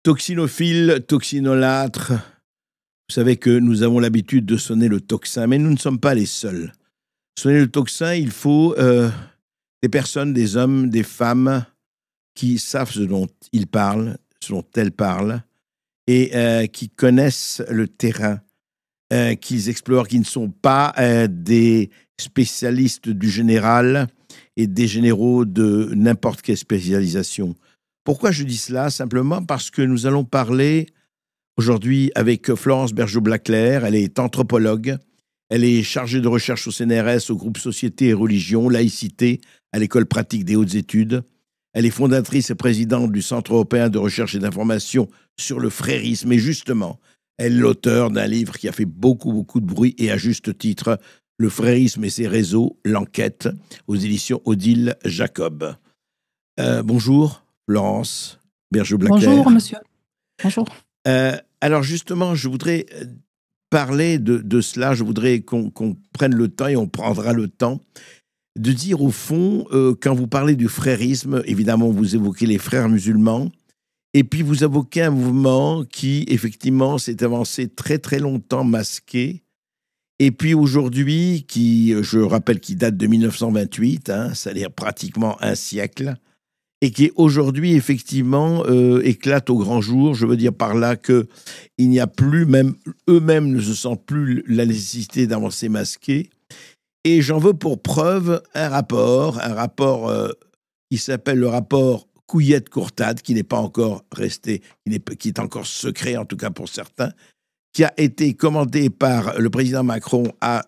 Toxinophile, toxinolâtre, vous savez que nous avons l'habitude de sonner le tocsin, mais nous ne sommes pas les seuls. Sonner le tocsin, il faut des personnes, des hommes, des femmes qui savent ce dont ils parlent, ce dont elles parlent, et qui connaissent le terrain, qu'ils explorent, qui ne sont pas des spécialistes du général et des généraux de n'importe quelle spécialisation. Pourquoi je dis cela? Simplement parce que nous allons parler aujourd'hui avec Florence Bergeau-Blaclair. Elle est anthropologue, elle est chargée de recherche au CNRS, au groupe Société et Religion, Laïcité, à l'École pratique des hautes études. Elle est fondatrice et présidente du Centre européen de recherche et d'information sur le frérisme. Et justement, elle est l'auteur d'un livre qui a fait beaucoup de bruit et à juste titre, Le frérisme et ses réseaux, l'enquête, aux éditions Odile Jacob. Bonjour, Florence Bergeau-Blaclair. Bonjour, monsieur. Bonjour. Alors justement, je voudrais parler de cela. Je voudrais qu'on prenne le temps, et on prendra le temps, de dire au fond, quand vous parlez du frérisme, évidemment, vous évoquez les frères musulmans, et puis vous évoquez un mouvement qui, effectivement, s'est avancé très longtemps masqué, et puis aujourd'hui, qui, je rappelle, qui date de 1928, c'est-à-dire pratiquement un siècle, et qui aujourd'hui, effectivement, éclate au grand jour. Je veux dire par là qu'il n'y a plus, même eux-mêmes ne se sentent plus la nécessité d'avancer masqué. Et j'en veux pour preuve un rapport qui s'appelle le rapport Couillette-Courtade, qui n'est pas encore resté, qui est encore secret, en tout cas pour certains, qui a été commandé par le président Macron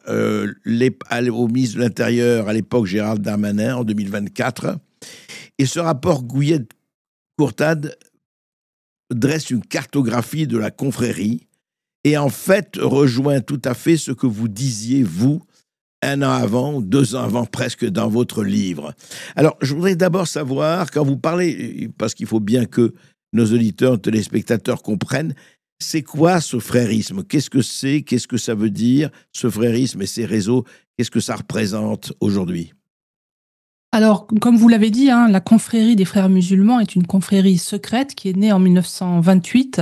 au ministre de l'Intérieur, à l'époque Gérald Darmanin, en 2024. Et ce rapport Couillette-Courtade dresse une cartographie de la confrérie et en fait rejoint tout à fait ce que vous disiez, vous, 1 an avant, 2 ans avant presque dans votre livre. Alors, je voudrais d'abord savoir, quand vous parlez, parce qu'il faut bien que nos auditeurs, téléspectateurs comprennent, c'est quoi ce frérisme? Qu'est-ce que c'est? Qu'est-ce que ça veut dire, ce frérisme et ces réseaux? Qu'est-ce que ça représente aujourd'hui? Alors, comme vous l'avez dit, la confrérie des frères musulmans est une confrérie secrète qui est née en 1928,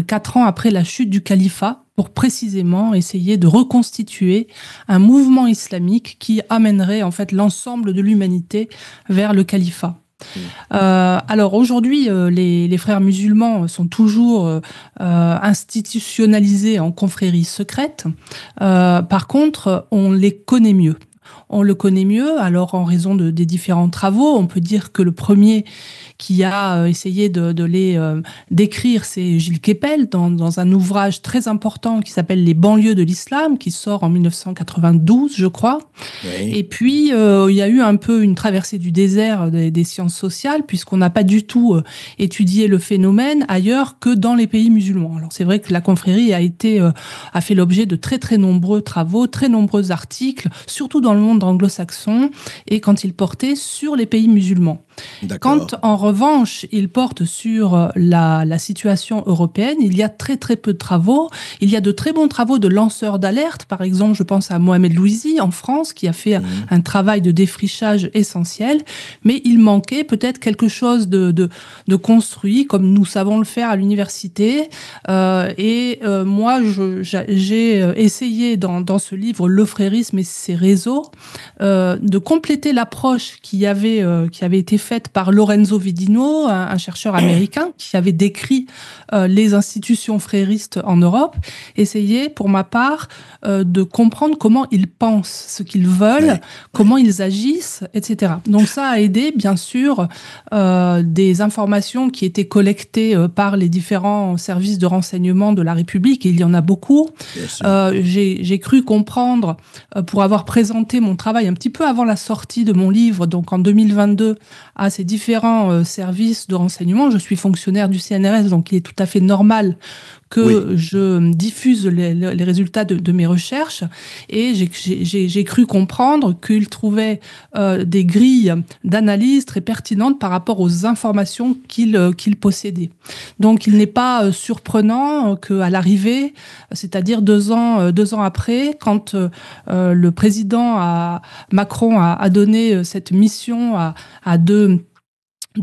4 ans après la chute du califat, pour précisément essayer de reconstituer un mouvement islamique qui amènerait en fait l'ensemble de l'humanité vers le califat. Alors aujourd'hui, les frères musulmans sont toujours institutionnalisés en confrérie secrète. Par contre, on les connaît mieux. On le connaît mieux, alors en raison des différents travaux. On peut dire que le premier qui a essayé de les décrire, c'est Gilles Kepel, dans un ouvrage très important qui s'appelle Les banlieues de l'islam, qui sort en 1992, je crois. Oui. Et puis, il y a eu un peu une traversée du désert des sciences sociales, puisqu'on n'a pas du tout étudié le phénomène ailleurs que dans les pays musulmans. Alors c'est vrai que la confrérie a fait l'objet de très nombreux travaux, très nombreux articles, surtout dans le monde anglo-saxon, et quand il portait sur les pays musulmans. Quand, en revanche, il porte sur la situation européenne, il y a très peu de travaux. Il y a de très bons travaux de lanceurs d'alerte. Par exemple, je pense à Mohamed Louisi, en France, qui a fait un travail de défrichage essentiel. Mais il manquait peut-être quelque chose de construit, comme nous savons le faire à l'université. Moi, j'ai essayé, dans ce livre, Le frérisme et ses réseaux, de compléter l'approche qui avait été faite par Lorenzo Vidino, un chercheur américain qui avait décrit les institutions fréristes en Europe, essayer pour ma part de comprendre comment ils pensent, ce qu'ils veulent, comment ils agissent, etc. Donc ça a aidé, bien sûr, des informations qui étaient collectées par les différents services de renseignement de la République, et il y en a beaucoup. J'ai cru comprendre, pour avoir présenté mon travail un petit peu avant la sortie de mon livre, donc en 2022, à ces différents services de renseignement. Je suis fonctionnaire du CNRS, donc il est tout à fait normal que je diffuse les résultats de mes recherches, et j'ai cru comprendre qu'il trouvait des grilles d'analyse très pertinentes par rapport aux informations qu'il possédait. Donc il n'est pas surprenant qu'à l'arrivée, c'est-à-dire 2 ans après, quand le président Macron a donné cette mission à deux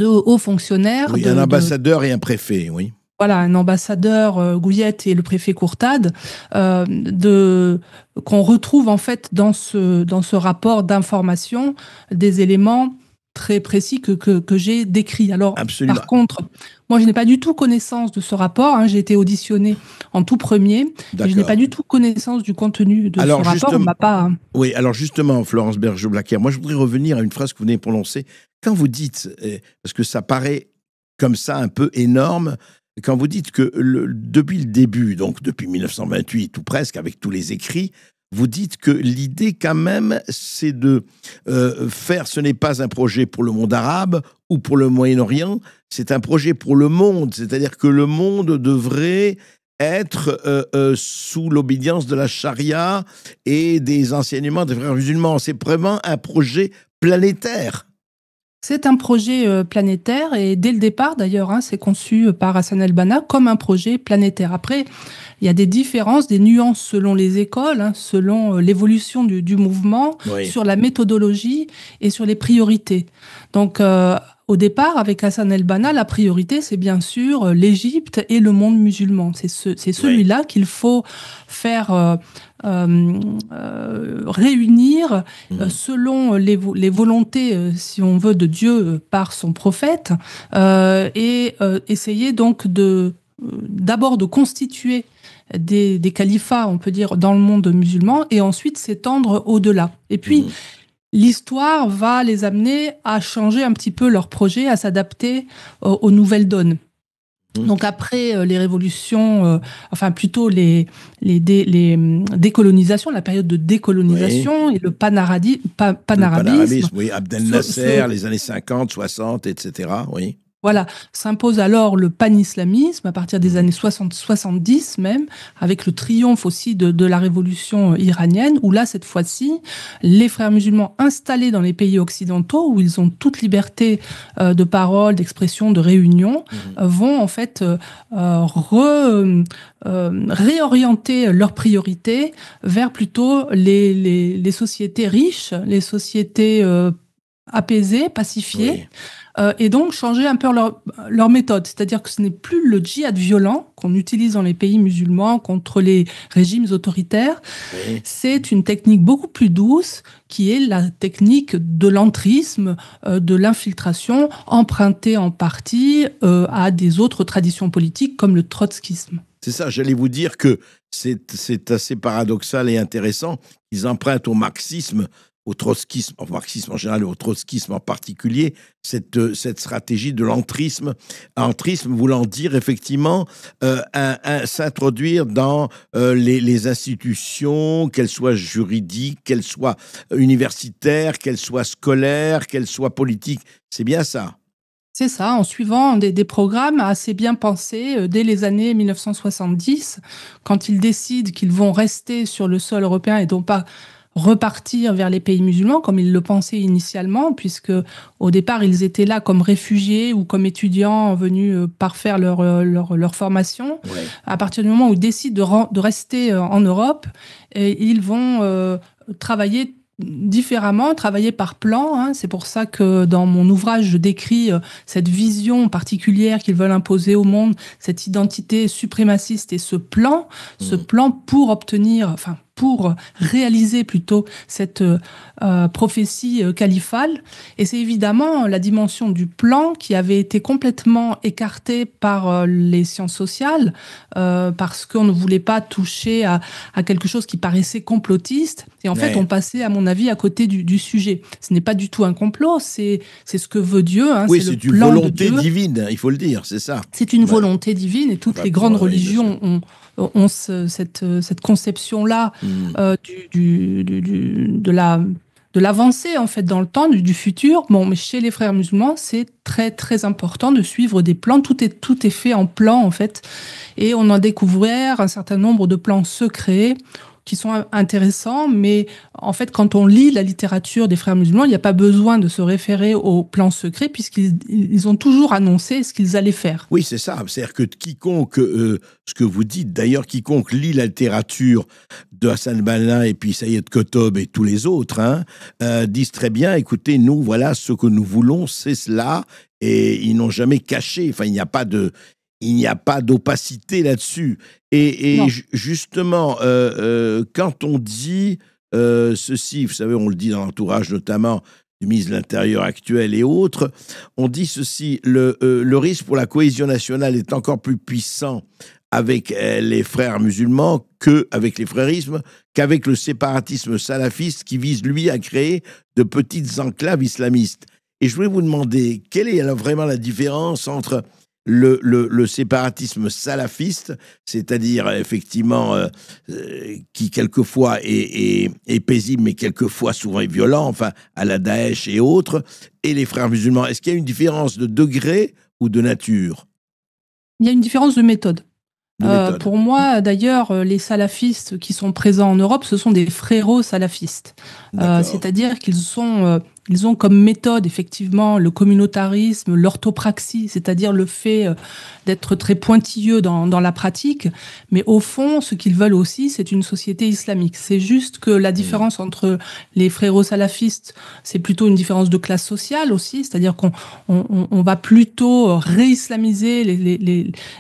hauts fonctionnaires. Oui, un ambassadeur et un préfet, oui. voilà, un ambassadeur Gouillette et le préfet Courtade, qu'on retrouve en fait dans ce rapport d'information des éléments très précis que j'ai décrits. Alors, Absolument. par contre, moi, je n'ai pas du tout connaissance de ce rapport. Hein. J'ai été auditionnée en tout premier, et je n'ai pas du tout connaissance du contenu de ce rapport. On m'a pas... Oui, alors justement, Florence Bergeau-Blaquière, moi, je voudrais revenir à une phrase que vous venez de prononcer. Quand vous dites, parce que ça paraît comme ça un peu énorme, quand vous dites que depuis le début, donc depuis 1928 ou presque, avec tous les écrits, vous dites que l'idée quand même, c'est de faire, ce n'est pas un projet pour le monde arabe ou pour le Moyen-Orient, c'est un projet pour le monde, c'est-à-dire que le monde devrait être sous l'obédience de la charia et des enseignements des frères musulmans. C'est vraiment un projet planétaire. C'est un projet planétaire et dès le départ d'ailleurs, hein, c'est conçu par Hassan el-Banna comme un projet planétaire. Après, il y a des différences, des nuances selon les écoles, hein, selon l'évolution du mouvement, Oui. sur la méthodologie et sur les priorités. Donc, au départ, avec Hassan el-Banna, la priorité, c'est bien sûr l'Égypte et le monde musulman. C'est celui-là qu'il faut faire réunir selon les volontés, si on veut, de Dieu par son prophète, et essayer donc d'abord de constituer des califats, on peut dire, dans le monde musulman, et ensuite s'étendre au-delà. Et puis, l'histoire va les amener à changer un petit peu leur projet, à s'adapter aux nouvelles donnes. Donc après les révolutions, enfin plutôt les décolonisations, la période de décolonisation et le panarabisme. Le panarabisme, oui, Abdel Nasser, les années 50, 60, etc., oui. Voilà, s'impose alors le pan-islamisme à partir des années 60-70 même, avec le triomphe aussi de la révolution iranienne, où là, cette fois-ci, les frères musulmans installés dans les pays occidentaux, où ils ont toute liberté de parole, d'expression, de réunion, vont en fait réorienter leurs priorités vers plutôt les sociétés riches, les sociétés apaisées, pacifiées. Oui. Et donc changer un peu leur méthode. C'est-à-dire que ce n'est plus le djihad violent qu'on utilise dans les pays musulmans contre les régimes autoritaires. Oui. C'est une technique beaucoup plus douce qui est la technique de l'entrisme, de l'infiltration, empruntée en partie à des autres traditions politiques comme le trotskisme. C'est ça, j'allais vous dire que c'est assez paradoxal et intéressant. Ils empruntent au marxisme, au trotskisme, au marxisme en général, au trotskisme en particulier, cette stratégie de l'entrisme. Entrisme voulant dire effectivement s'introduire dans les institutions, qu'elles soient juridiques, qu'elles soient universitaires, qu'elles soient scolaires, qu'elles soient politiques. C'est bien ça. C'est ça, en suivant des programmes assez bien pensés dès les années 1970, quand ils décident qu'ils vont rester sur le sol européen et non pas repartir vers les pays musulmans, comme ils le pensaient initialement, puisque au départ, ils étaient là comme réfugiés ou comme étudiants venus parfaire leur formation. Ouais. À partir du moment où ils décident de rester en Europe, ils vont travailler différemment, travailler par plan. Hein. C'est pour ça que dans mon ouvrage, je décris cette vision particulière qu'ils veulent imposer au monde, cette identité suprémaciste et ce plan pour obtenir, enfin, pour réaliser plutôt cette prophétie califale. Et c'est évidemment la dimension du plan qui avait été complètement écartée par les sciences sociales, parce qu'on ne voulait pas toucher à quelque chose qui paraissait complotiste. Et en fait, on passait, à mon avis, à côté du sujet. Ce n'est pas du tout un complot, c'est ce que veut Dieu. Hein, oui, c'est une volonté divine, il faut le dire, c'est ça. C'est une volonté divine, et toutes les grandes religions ont cette conception-là de l'avancée en fait dans le temps, du futur. Bon, mais chez les frères musulmans, c'est très très important de suivre des plans. Tout est fait en plan en fait, et on a découvert un certain nombre de plans secrets qui sont intéressants, mais en fait, quand on lit la littérature des frères musulmans, il n'y a pas besoin de se référer aux plans secrets, puisqu'ils ont toujours annoncé ce qu'ils allaient faire. Oui, c'est ça. C'est-à-dire que quiconque, ce que vous dites, d'ailleurs, quiconque lit la littérature de Hassan el-Banna et puis Sayyid Qutb et tous les autres, disent très bien, écoutez, nous, voilà, ce que nous voulons, c'est cela, et ils n'ont jamais caché, enfin, il n'y a pas de... il n'y a pas d'opacité là-dessus. Et justement, quand on dit ceci, vous savez, on le dit dans l'entourage notamment du ministre de l'Intérieur actuel et autres, on dit ceci, le risque pour la cohésion nationale est encore plus puissant avec les frères musulmans qu'avec les frérismes, qu'avec le séparatisme salafiste qui vise, lui, à créer de petites enclaves islamistes. Et je voulais vous demander, quelle est alors vraiment la différence entre le séparatisme salafiste, c'est-à-dire effectivement qui quelquefois est paisible, mais quelquefois souvent est violent, enfin à la Daesh et autres, et les frères musulmans. Est-ce qu'il y a une différence de degré ou de nature? Il y a une différence de méthode. Pour moi, d'ailleurs, les salafistes qui sont présents en Europe, ce sont des frérots salafistes. C'est-à-dire ils ont comme méthode, effectivement, le communautarisme, l'orthopraxie, c'est-à-dire le fait d'être très pointilleux dans la pratique. Mais au fond, ce qu'ils veulent aussi, c'est une société islamique. C'est juste que la différence entre les frérots salafistes, c'est plutôt une différence de classe sociale aussi, c'est-à-dire qu'on va plutôt réislamiser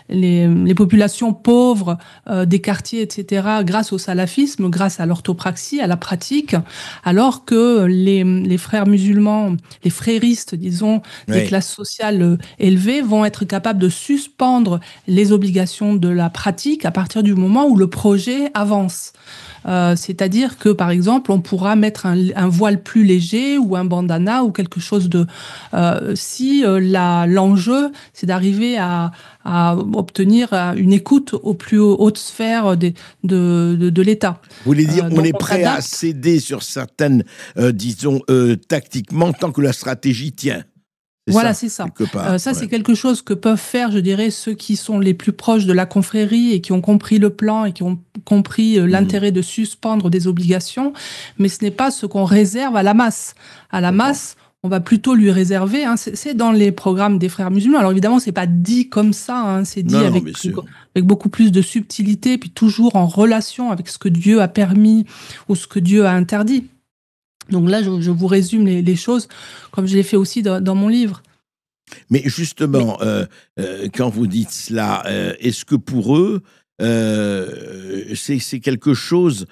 les populations pauvres des quartiers, etc., grâce au salafisme, grâce à l'orthopraxie, à la pratique, alors que les frères musulmans, les fréristes, disons, des classes sociales élevées, vont être capables de suspendre les obligations de la pratique à partir du moment où le projet avance. C'est-à-dire que, par exemple, on pourra mettre un voile plus léger ou un bandana ou quelque chose de... si l'enjeu, c'est d'arriver à obtenir une écoute aux plus hautes sphères de l'État. Vous voulez dire, on est prêt à céder sur certaines, disons, tactiquement, tant que la stratégie tient. Voilà, c'est ça. C'est quelque chose que peuvent faire, je dirais, ceux qui sont les plus proches de la confrérie et qui ont compris le plan et qui ont compris l'intérêt de suspendre des obligations, mais ce n'est pas ce qu'on réserve à la masse. À la masse, on va plutôt lui réserver, c'est dans les programmes des frères musulmans. Alors évidemment, c'est pas dit comme ça, c'est dit avec beaucoup plus de subtilité, puis toujours en relation avec ce que Dieu a permis ou ce que Dieu a interdit. Donc là, je vous résume les choses, comme je l'ai fait aussi dans mon livre. Mais justement, quand vous dites cela, est-ce que pour eux, c'est quelque chose...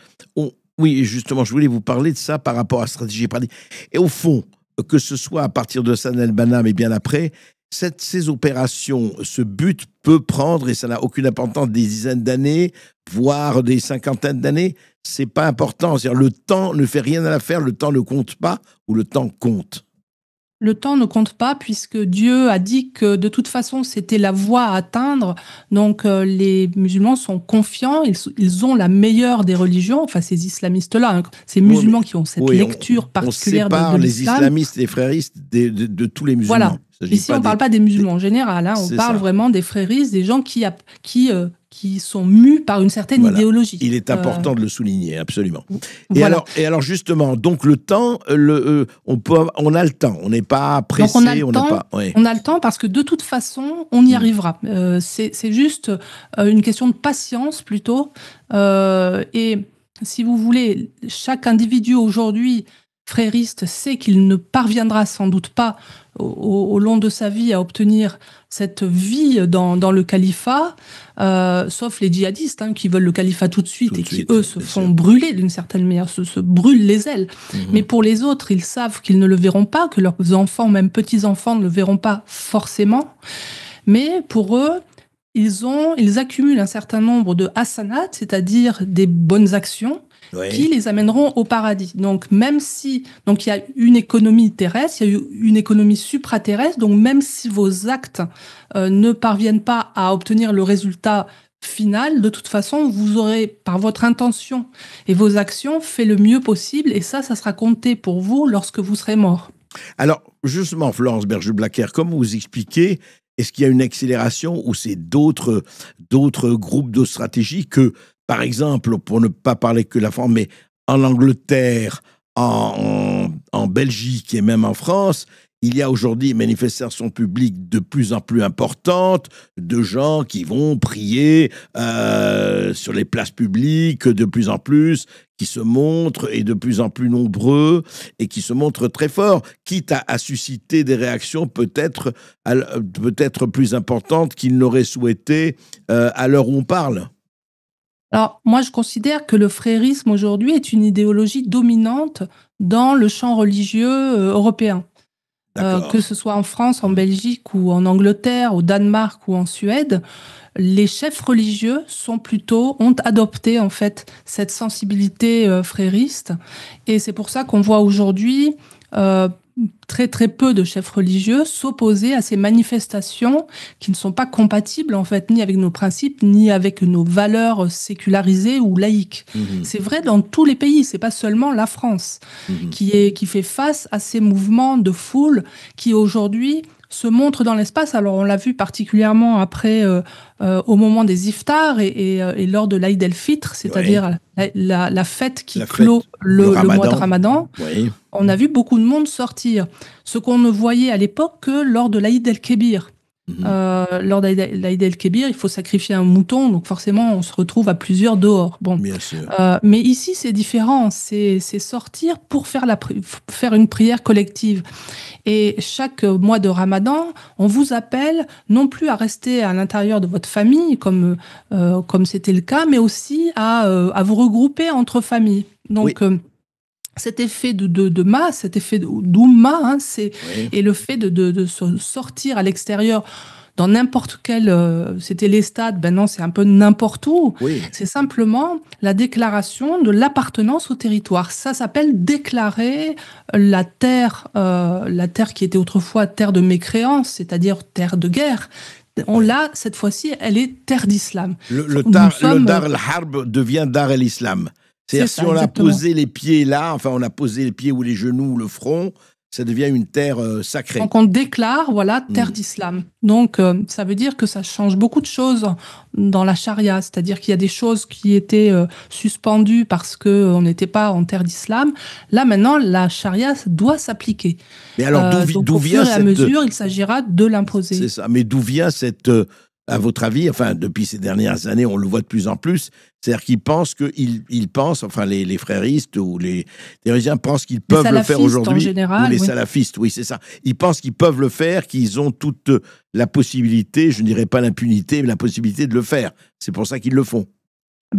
Oui, justement, je voulais vous parler de ça par rapport à la stratégie pratique. Et au fond, que ce soit à partir de Hassan el-Banna, mais bien après, ces opérations, ce but peut prendre, et ça n'a aucune importance, des dizaines d'années, voire des cinquantaines d'années. C'est pas important. C'est-à-dire, le temps ne fait rien à l'affaire, le temps ne compte pas, ou le temps compte? Le temps ne compte pas puisque Dieu a dit que de toute façon c'était la voie à atteindre. Donc les musulmans sont confiants, ils ont la meilleure des religions, enfin ces islamistes-là, ces musulmans qui ont cette lecture particulière de l'islam. Les islamistes, les fréristes de tous les musulmans. Voilà. Ici on ne parle pas des musulmans en général, on parle vraiment des fréristes, des gens qui sont mus par une certaine idéologie. Il est important de le souligner, absolument. Et alors justement, donc le temps, on a le temps, on n'est pas pressé, on a le temps parce que de toute façon, on y arrivera. C'est juste une question de patience plutôt. Et si vous voulez, chaque individu aujourd'hui frériste sait qu'il ne parviendra sans doute pas au long de sa vie à obtenir cette vie dans le califat, sauf les djihadistes qui veulent le califat tout de suite et qui, eux, se font brûler d'une certaine manière, se brûlent les ailes. Mais pour les autres, ils savent qu'ils ne le verront pas, que leurs enfants, même petits-enfants, ne le verront pas forcément. Mais pour eux, ils accumulent un certain nombre de hasanat, c'est-à-dire des bonnes actions, qui les amèneront au paradis. Donc, même si... Donc, il y a une économie terrestre, il y a une économie supraterrestre, donc même si vos actes ne parviennent pas à obtenir le résultat final, de toute façon, vous aurez, par votre intention et vos actions, fait le mieux possible, et ça sera compté pour vous lorsque vous serez mort. Alors, justement, Florence Berger-Blacker, comment vous expliquez, est-ce qu'il y a une accélération ou c'est d'autres groupes de stratégie que, par exemple, pour ne pas parler que la France, mais en Angleterre, en Belgique et même en France, il y a aujourd'hui une manifestation publique de plus en plus importante, de gens qui vont prier sur les places publiques de plus en plus, qui se montrent et de plus en plus nombreux et qui se montrent très forts, quitte à susciter des réactions peut-être plus importantes qu'ils n'auraient souhaité à l'heure où on parle. Alors, moi, je considère que le frérisme aujourd'hui est une idéologie dominante dans le champ religieux européen. Que ce soit en France, en Belgique ou en Angleterre, au Danemark ou en Suède, les chefs religieux ont adopté en fait cette sensibilité frériste, et c'est pour ça qu'on voit aujourd'hui très très peu de chefs religieux s'opposer à ces manifestations qui ne sont pas compatibles en fait ni avec nos principes ni avec nos valeurs sécularisées ou laïques. C'est vrai dans tous les pays, c'est pas seulement la France qui fait face à ces mouvements de foule qui aujourd'hui se montrent dans l'espace. Alors on l'a vu particulièrement après au moment des iftars et lors de l'Aïd el-Fitr, c'est-à-dire la fête qui clôt le mois de Ramadan. Oui. On a vu beaucoup de monde sortir, ce qu'on ne voyait à l'époque que lors de l'Aïd el-Kébir. Lors de l'Aïd el-Kébir, il faut sacrifier un mouton, donc forcément on se retrouve à plusieurs dehors. Bon. Bien sûr. Mais ici c'est différent, c'est sortir pour faire une prière collective. Et chaque mois de Ramadan, on vous appelle non plus à rester à l'intérieur de votre famille, comme c'était le cas, mais aussi à vous regrouper entre familles. Donc, oui. Cet effet de masse, cet effet d'oumma, hein, et le fait de sortir à l'extérieur dans n'importe quel... c'était les stades, non, c'est un peu n'importe où. Oui. C'est simplement la déclaration de l'appartenance au territoire. Ça s'appelle déclarer la terre qui était autrefois terre de mécréance, c'est-à-dire terre de guerre. Cette fois-ci, elle est terre d'islam. Le Dar al-Harb devient Dar al-Islam. C'est-à-dire si on a posé les pieds là, enfin on a posé les pieds ou les genoux ou le front, ça devient une terre sacrée. Donc on déclare, terre d'islam. Donc ça veut dire que ça change beaucoup de choses dans la charia, c'est-à-dire qu'il y a des choses qui étaient suspendues parce qu'on n'était pas en terre d'islam. Là maintenant, la charia doit s'appliquer. Mais alors d'où vient cette... Au fur et à mesure, il s'agira de l'imposer. C'est ça. Mais d'où vient cette... à votre avis, enfin, depuis ces dernières années, on le voit de plus en plus, c'est-à-dire qu'ils pensent enfin, les fréristes ou les théologiens pensent qu'ils peuvent le faire aujourd'hui. En général, ou les salafistes, oui, c'est ça. Ils pensent qu'ils peuvent le faire, qu'ils ont toute la possibilité, je ne dirais pas l'impunité, mais la possibilité de le faire. C'est pour ça qu'ils le font.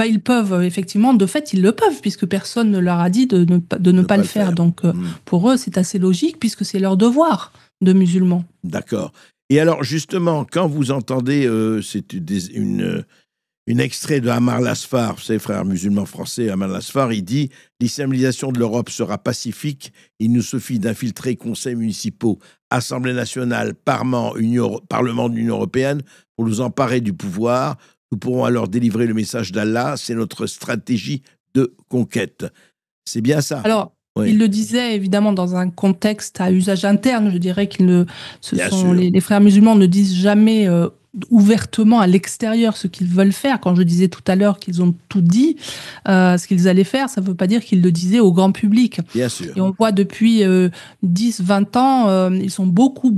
Ils peuvent, effectivement, de fait, ils le peuvent, puisque personne ne leur a dit de ne pas le faire. Donc, pour eux, c'est assez logique, puisque c'est leur devoir de musulmans. D'accord. Et alors, justement, quand vous entendez, c'est une extrait de Amar Lasfar, vous savez, frère musulman français, Amar Lasfar, il dit « L'islamisation de l'Europe sera pacifique, il nous suffit d'infiltrer conseils municipaux, Assemblée nationale, Parlement de l'Union européenne pour nous emparer du pouvoir. Nous pourrons alors délivrer le message d'Allah, c'est notre stratégie de conquête. » C'est bien ça. Alors, oui. Il le disait évidemment dans un contexte à usage interne. Je dirais les frères musulmans ne disent jamais ouvertement à l'extérieur ce qu'ils veulent faire. Quand je disais tout à l'heure qu'ils ont tout dit, ce qu'ils allaient faire, ça ne veut pas dire qu'ils le disaient au grand public. Bien sûr. Et on voit depuis 10-20 ans, ils sont beaucoup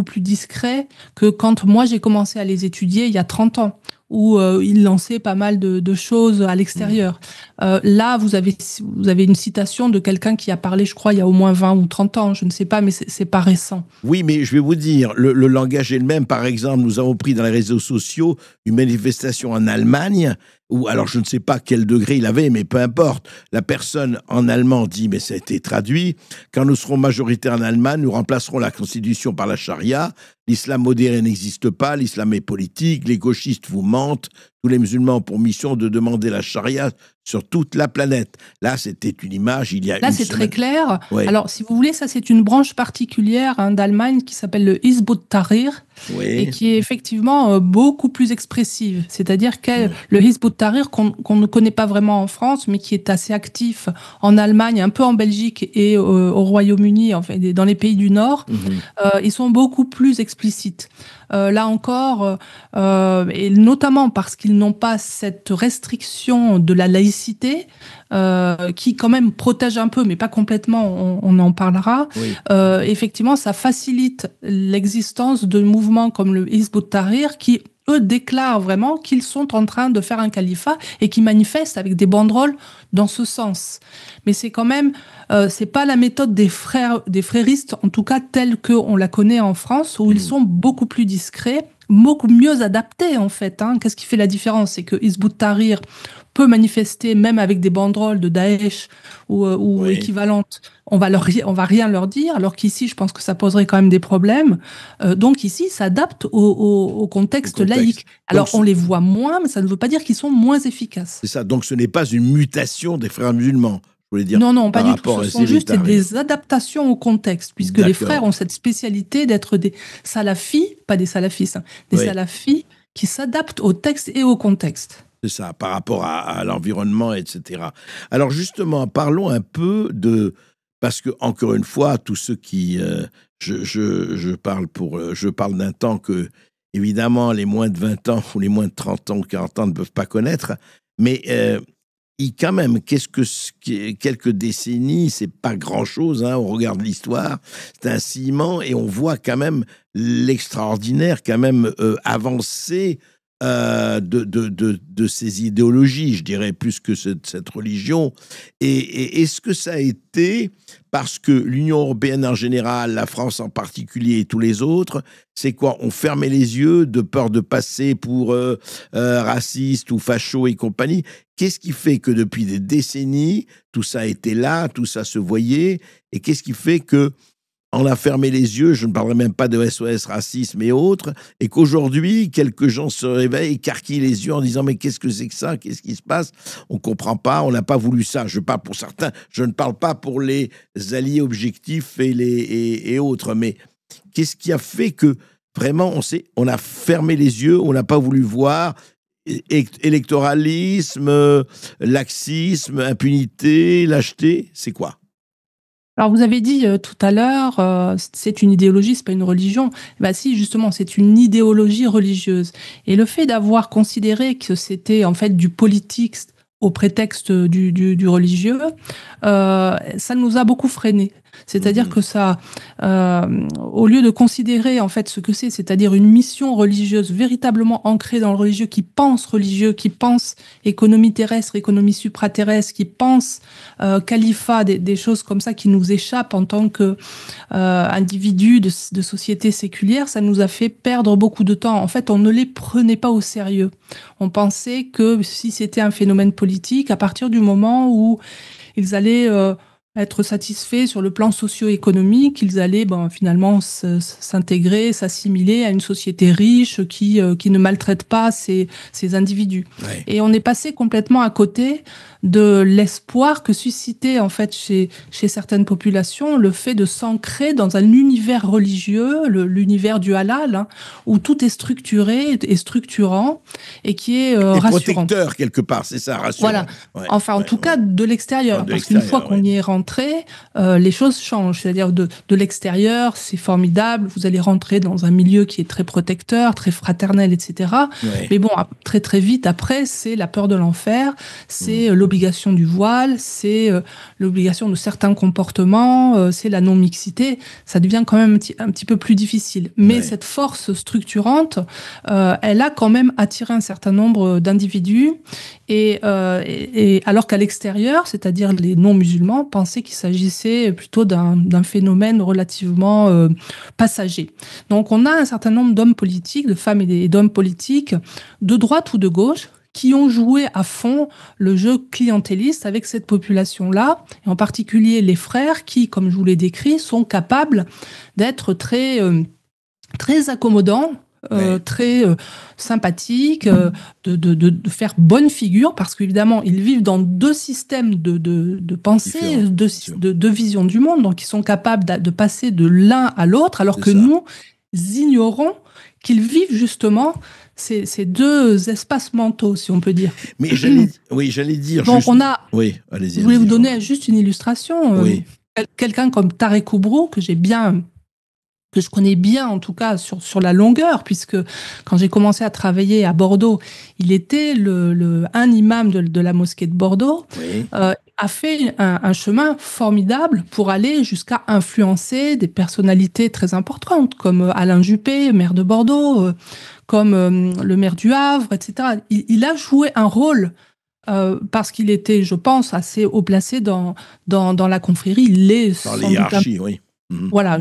plus discrets que quand moi j'ai commencé à les étudier il y a 30 ans. Où il lançait pas mal de choses à l'extérieur. Là, vous avez une citation de quelqu'un qui a parlé, je crois, il y a au moins 20 ou 30 ans, je ne sais pas, mais c'est pas récent. Oui, mais je vais vous dire, le langage est le même. Par exemple, nous avons pris dans les réseaux sociaux une manifestation en Allemagne, où, alors je ne sais pas quel degré il avait, mais peu importe. La personne en allemand dit, mais ça a été traduit, quand nous serons majoritaires en Allemagne, nous remplacerons la constitution par la charia. L'islam modéré n'existe pas, l'islam est politique, les gauchistes vous mentent, tous les musulmans ont pour mission de demander la charia sur toute la planète. Là, c'était une image, il y a une semaine. Là, c'est très clair. Oui. Alors, si vous voulez, ça, c'est une branche particulière d'Allemagne qui s'appelle le Hizb ut-Tahrir, et qui est effectivement beaucoup plus expressive. C'est-à-dire que le Hizb Tahrir qu'on ne connaît pas vraiment en France, mais qui est assez actif en Allemagne, un peu en Belgique et au Royaume-Uni, enfin, dans les pays du Nord, ils sont beaucoup plus explicites. Là encore, et notamment parce qu'ils n'ont pas cette restriction de la laïcité, qui quand même protège un peu, mais pas complètement, on en parlera. Oui. Effectivement, ça facilite l'existence de mouvements comme le Hizb ut-Tahrir qui, eux, déclarent vraiment qu'ils sont en train de faire un califat et qui manifestent avec des banderoles dans ce sens. Mais c'est quand même, c'est pas la méthode des fréristes, en tout cas telle qu'on la connaît en France, où ils sont beaucoup plus discrets, beaucoup mieux adaptés en fait. Qu'est-ce qui fait la différence? C'est que Hizb ut-Tahrir peut manifester même avec des banderoles de Daesh ou équivalentes. On va rien leur dire, alors qu'ici, je pense que ça poserait quand même des problèmes. Donc ici, ça s'adapte au contexte laïque. Alors on les voit moins, mais ça ne veut pas dire qu'ils sont moins efficaces. C'est ça. Donc ce n'est pas une mutation des frères musulmans. Je voulais dire, non, pas du tout. Ce sont juste des adaptations au contexte, puisque les frères ont cette spécialité d'être des salafis, pas des salafistes, des salafis qui s'adaptent au texte et au contexte. C'est ça, par rapport à l'environnement, etc. Alors justement, parlons un peu de... Parce que, encore une fois, tous ceux qui... je parle d'un temps que, évidemment, les moins de 20 ans ou les moins de 30 ans ou 40 ans ne peuvent pas connaître, mais quand même, quelques décennies, c'est pas grand-chose, on regarde l'histoire, c'est un ciment, et on voit quand même l'extraordinaire, quand même avancé de ces idéologies, je dirais, plus que cette religion. Et est-ce que ça a été parce que l'Union européenne en général, la France en particulier et tous les autres, c'est quoi? On fermait les yeux de peur de passer pour raciste ou facho et compagnie. Qu'est-ce qui fait que depuis des décennies, tout ça était là, tout ça se voyait, et qu'est-ce qui fait que on a fermé les yeux, je ne parlerai même pas de SOS racisme et autres, et qu'aujourd'hui, quelques gens se réveillent, écarquillent les yeux en disant « mais qu'est-ce que c'est que ça? Qu'est-ce qui se passe? On ne comprend pas, on n'a pas voulu ça. » Je parle pour certains, je ne parle pas pour les alliés objectifs et autres, mais qu'est-ce qui a fait que vraiment on a fermé les yeux, on n'a pas voulu voir électoralisme, laxisme, impunité, lâcheté, c'est quoi? Alors, vous avez dit tout à l'heure, c'est une idéologie, c'est pas une religion. Bah si, justement, c'est une idéologie religieuse. Et le fait d'avoir considéré que c'était en fait du politique au prétexte du religieux, ça nous a beaucoup freinés. C'est-à-dire que ça, au lieu de considérer en fait ce que c'est-à-dire une mission religieuse véritablement ancrée dans le religieux, qui pense économie terrestre, économie supraterrestre, qui pense califat, des choses comme ça qui nous échappent en tant que individus de société séculière, ça nous a fait perdre beaucoup de temps. En fait, on ne les prenait pas au sérieux. On pensait que si c'était un phénomène politique, à partir du moment où ils allaient être satisfaits sur le plan socio-économique, ils allaient finalement s'intégrer, s'assimiler à une société riche qui ne maltraite pas ces individus. Ouais. Et on est passé complètement à côté de l'espoir que suscitait en fait chez certaines populations le fait de s'ancrer dans un univers religieux, l'univers du halal, où tout est structuré et structurant et qui est rassurant. Protecteur quelque part, c'est ça, rassurant. Voilà. Ouais, enfin, en tout cas, de l'extérieur. Parce qu'une fois qu'on y est rentré, les choses changent. C'est-à-dire de l'extérieur, c'est formidable. Vous allez rentrer dans un milieu qui est très protecteur, très fraternel, etc. Ouais. Mais bon, très très vite après, c'est la peur de l'enfer, c'est l'obligation du voile, c'est l'obligation de certains comportements, c'est la non-mixité. Ça devient quand même un petit peu plus difficile. Mais cette force structurante, elle a quand même attiré un certain nombre d'individus. Et alors qu'à l'extérieur, c'est-à-dire les non-musulmans, pensaient qu'il s'agissait plutôt d'un phénomène relativement passager. Donc on a un certain nombre d'hommes politiques, de femmes et d'hommes politiques, de droite ou de gauche, qui ont joué à fond le jeu clientéliste avec cette population-là, et en particulier les frères qui, comme je vous l'ai décrit, sont capables d'être très accommodants, très sympathiques, de faire bonne figure, parce qu'évidemment, ils vivent dans deux systèmes de pensée, de vision du monde, donc ils sont capables de passer de l'un à l'autre, alors que nous ignorons qu'ils vivent justement ces deux espaces mentaux, si on peut dire. Mais j'allais dire. Donc juste... on a. Oui, allez-y. Je voulais vous donner juste une illustration. Oui. Quelqu'un comme Tarek Oubrou, que je connais bien en tout cas sur la longueur, puisque quand j'ai commencé à travailler à Bordeaux, il était un imam de la mosquée de Bordeaux, Oui. A fait un chemin formidable pour aller jusqu'à influencer des personnalités très importantes, comme Alain Juppé, maire de Bordeaux, comme le maire du Havre, etc. Il a joué un rôle parce qu'il était, je pense, assez haut placé dans la confrérie. Il l'est Dans sans les hiérarchies, oui. Voilà,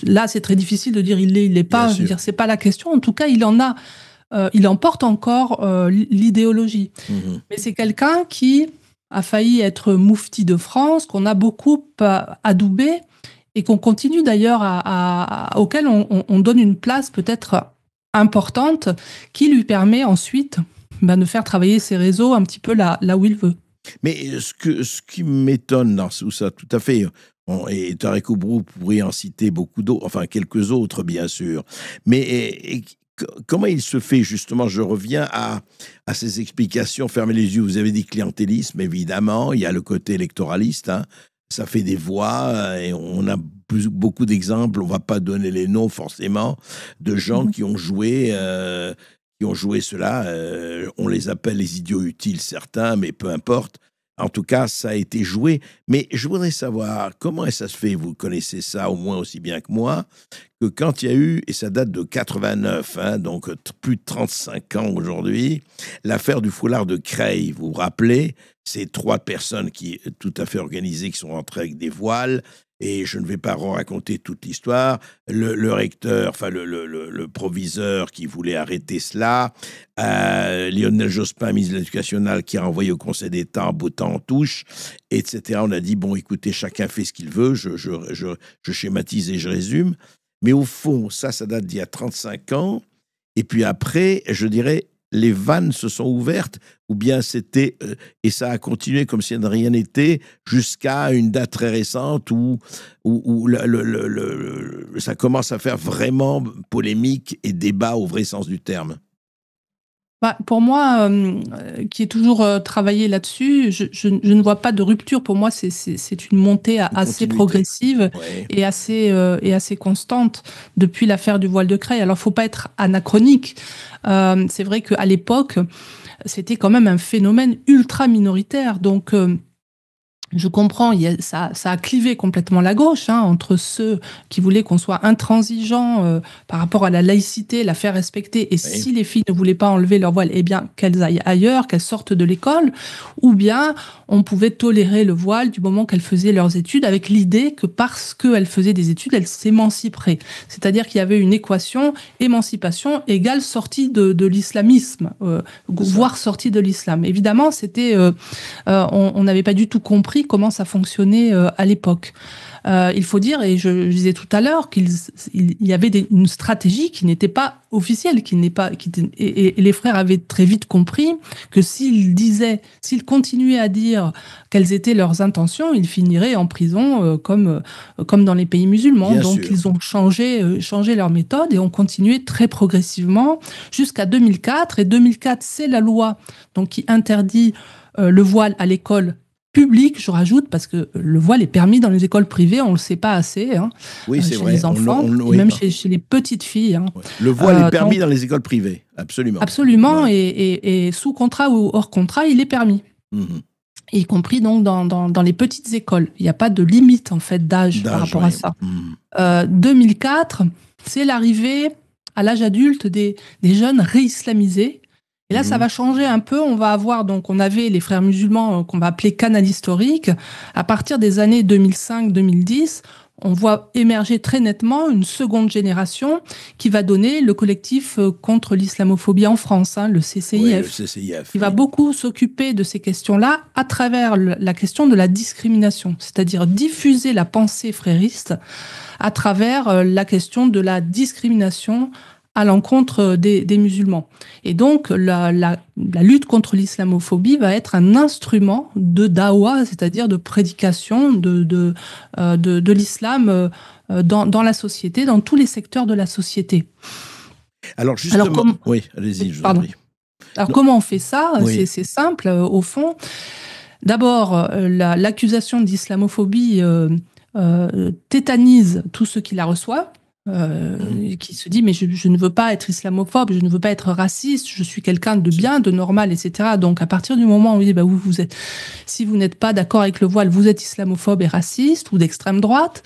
là c'est très difficile de dire il l'est pas. Je veux dire, c'est pas la question. En tout cas, il en porte encore l'idéologie. Mais c'est quelqu'un qui a failli être moufti de France, qu'on a beaucoup adoubé et qu'on continue d'ailleurs auquel on donne une place peut-être importante qui lui permet ensuite de faire travailler ses réseaux un petit peu là où il veut. Mais ce qui m'étonne dans tout ça, tout à fait, et Tarek Oubrou pourrait en citer beaucoup d'autres, enfin quelques autres bien sûr, mais comment il se fait justement, je reviens à ces explications, fermez les yeux, vous avez dit clientélisme, évidemment, il y a le côté électoraliste, hein, ça fait des voix, et on a beaucoup d'exemples, on ne va pas donner les noms forcément, de gens qui ont joué cela, on les appelle les idiots utiles certains, mais peu importe. En tout cas, ça a été joué. Mais je voudrais savoir comment ça se fait, vous connaissez ça au moins aussi bien que moi, que quand il y a eu, et ça date de 89, hein, donc plus de 35 ans aujourd'hui, l'affaire du foulard de Creil, vous vous rappelez, ces 3 personnes tout à fait organisées qui sont rentrées avec des voiles. Et je ne vais pas raconter toute l'histoire. Le recteur, enfin le proviseur qui voulait arrêter cela, Lionel Jospin, ministre de l'Éducation nationale, qui a envoyé au Conseil d'État en bottant en touche, etc. On a dit, bon, écoutez, chacun fait ce qu'il veut, je schématise et je résume. Mais au fond, ça date d'il y a 35 ans. Et puis après, je dirais, les vannes se sont ouvertes, ou bien c'était, et ça a continué comme si de rien n'était, jusqu'à une date très récente où ça commence à faire vraiment polémique et débat au vrai sens du terme. Pour moi, qui ai toujours travaillé là-dessus, je ne vois pas de rupture. Pour moi, c'est une montée assez progressive et assez constante depuis l'affaire du voile de Creil. Alors, il ne faut pas être anachronique. C'est vrai qu'à l'époque, c'était quand même un phénomène ultra minoritaire. Donc, je comprends, ça a clivé complètement la gauche, hein, entre ceux qui voulaient qu'on soit intransigeant par rapport à la laïcité, la faire respecter, et si les filles ne voulaient pas enlever leur voile, eh bien qu'elles aillent ailleurs, qu'elles sortent de l'école, ou bien on pouvait tolérer le voile du moment qu'elles faisaient leurs études, avec l'idée que parce qu'elles faisaient des études, elles s'émanciperaient. C'est-à-dire qu'il y avait une équation émancipation égale sortie de l'islamisme, voire sortie de l'islam. Évidemment, on n'avait pas du tout compris comment ça fonctionnait à l'époque. Il faut dire, et je disais tout à l'heure, qu'il y avait une stratégie qui n'était pas officielle, et les frères avaient très vite compris que s'ils continuaient à dire quelles étaient leurs intentions, ils finiraient en prison comme dans les pays musulmans. Bien Donc sûr. Ils ont changé leur méthode et ont continué très progressivement jusqu'à 2004. Et 2004, c'est la loi qui interdit le voile à l'école public, je rajoute, parce que le voile est permis dans les écoles privées, on ne le sait pas assez, hein, oui, c'est chez vrai. les enfants, et même chez les petites filles. Hein. Ouais. Le voile est permis dans les écoles privées, absolument. Absolument, ouais. et sous contrat ou hors contrat, il est permis. Y compris donc dans les petites écoles. Il n'y a pas de limite en fait d'âge par rapport à ça. 2004, c'est l'arrivée à l'âge adulte des jeunes réislamisés. Et là, ça va changer un peu. On avait les frères musulmans qu'on va appeler canal historique. À partir des années 2005-2010, on voit émerger très nettement une seconde génération qui va donner le collectif contre l'islamophobie en France, hein, le CCIF. Oui, le CCIF. Qui va beaucoup s'occuper de ces questions-là à travers la question de la discrimination, c'est-à-dire diffuser la pensée frériste à travers la question de la discrimination à l'encontre des musulmans. Et donc, la lutte contre l'islamophobie va être un instrument de dawa, c'est-à-dire de prédication de l'islam dans la société, dans tous les secteurs de la société. Alors justement, oui, allez-y, je vous en prie. Alors comment on fait ça? Oui. C'est simple, au fond. D'abord, l'accusation d'islamophobie tétanise tous ceux qui la reçoivent, qui se dit mais je ne veux pas être islamophobe, je ne veux pas être raciste, je suis quelqu'un de bien, de normal, etc. Donc à partir du moment où on dit vous êtes, si vous n'êtes pas d'accord avec le voile, vous êtes islamophobe et raciste ou d'extrême droite.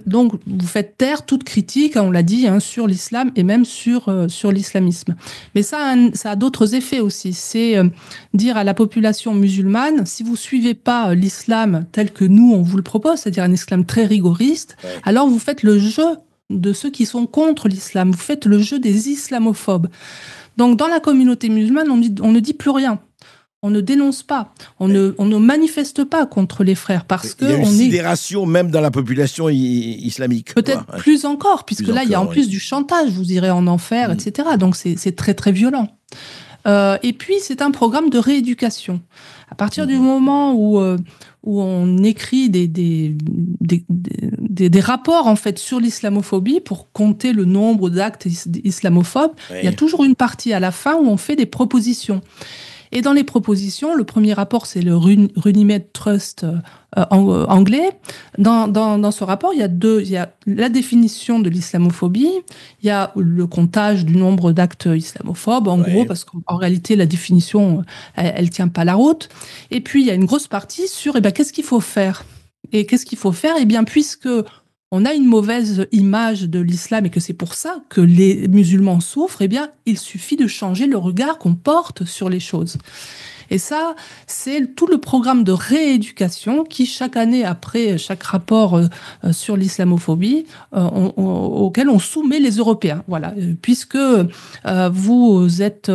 Donc vous faites taire toute critique, on l'a dit, sur l'islam et même sur l'islamisme. Mais ça a d'autres effets aussi. C'est dire à la population musulmane, si vous suivez pas l'islam tel que nous on vous le propose, c'est-à-dire un islam très rigoriste, alors vous faites le jeu de ceux qui sont contre l'islam. Vous faites le jeu des islamophobes. Donc dans la communauté musulmane, on ne dit plus rien. On ne dénonce pas, on ne manifeste pas contre les frères parce que il y a une sidération même dans la population islamique. Peut-être plus encore, puisque là, il y a en plus du chantage, vous irez en enfer, etc. Donc c'est très très violent. Et puis c'est un programme de rééducation. À partir du moment où on écrit des rapports en fait sur l'islamophobie pour compter le nombre d'actes islamophobes, il y a toujours une partie à la fin où on fait des propositions. Et dans les propositions, le premier rapport, c'est le Runnymede Trust anglais. Dans ce rapport, il y a la définition de l'islamophobie, il y a le comptage du nombre d'actes islamophobes, en gros, parce qu'en réalité, la définition, elle tient pas la route. Et puis, il y a une grosse partie sur, qu'est-ce qu'il faut faire? Et qu'est-ce qu'il faut faire? Puisque on a une mauvaise image de l'islam et que c'est pour ça que les musulmans souffrent, il suffit de changer le regard qu'on porte sur les choses. Et ça, c'est tout le programme de rééducation qui, chaque année, après chaque rapport sur l'islamophobie, auquel on soumet les Européens. Voilà. Puisque vous êtes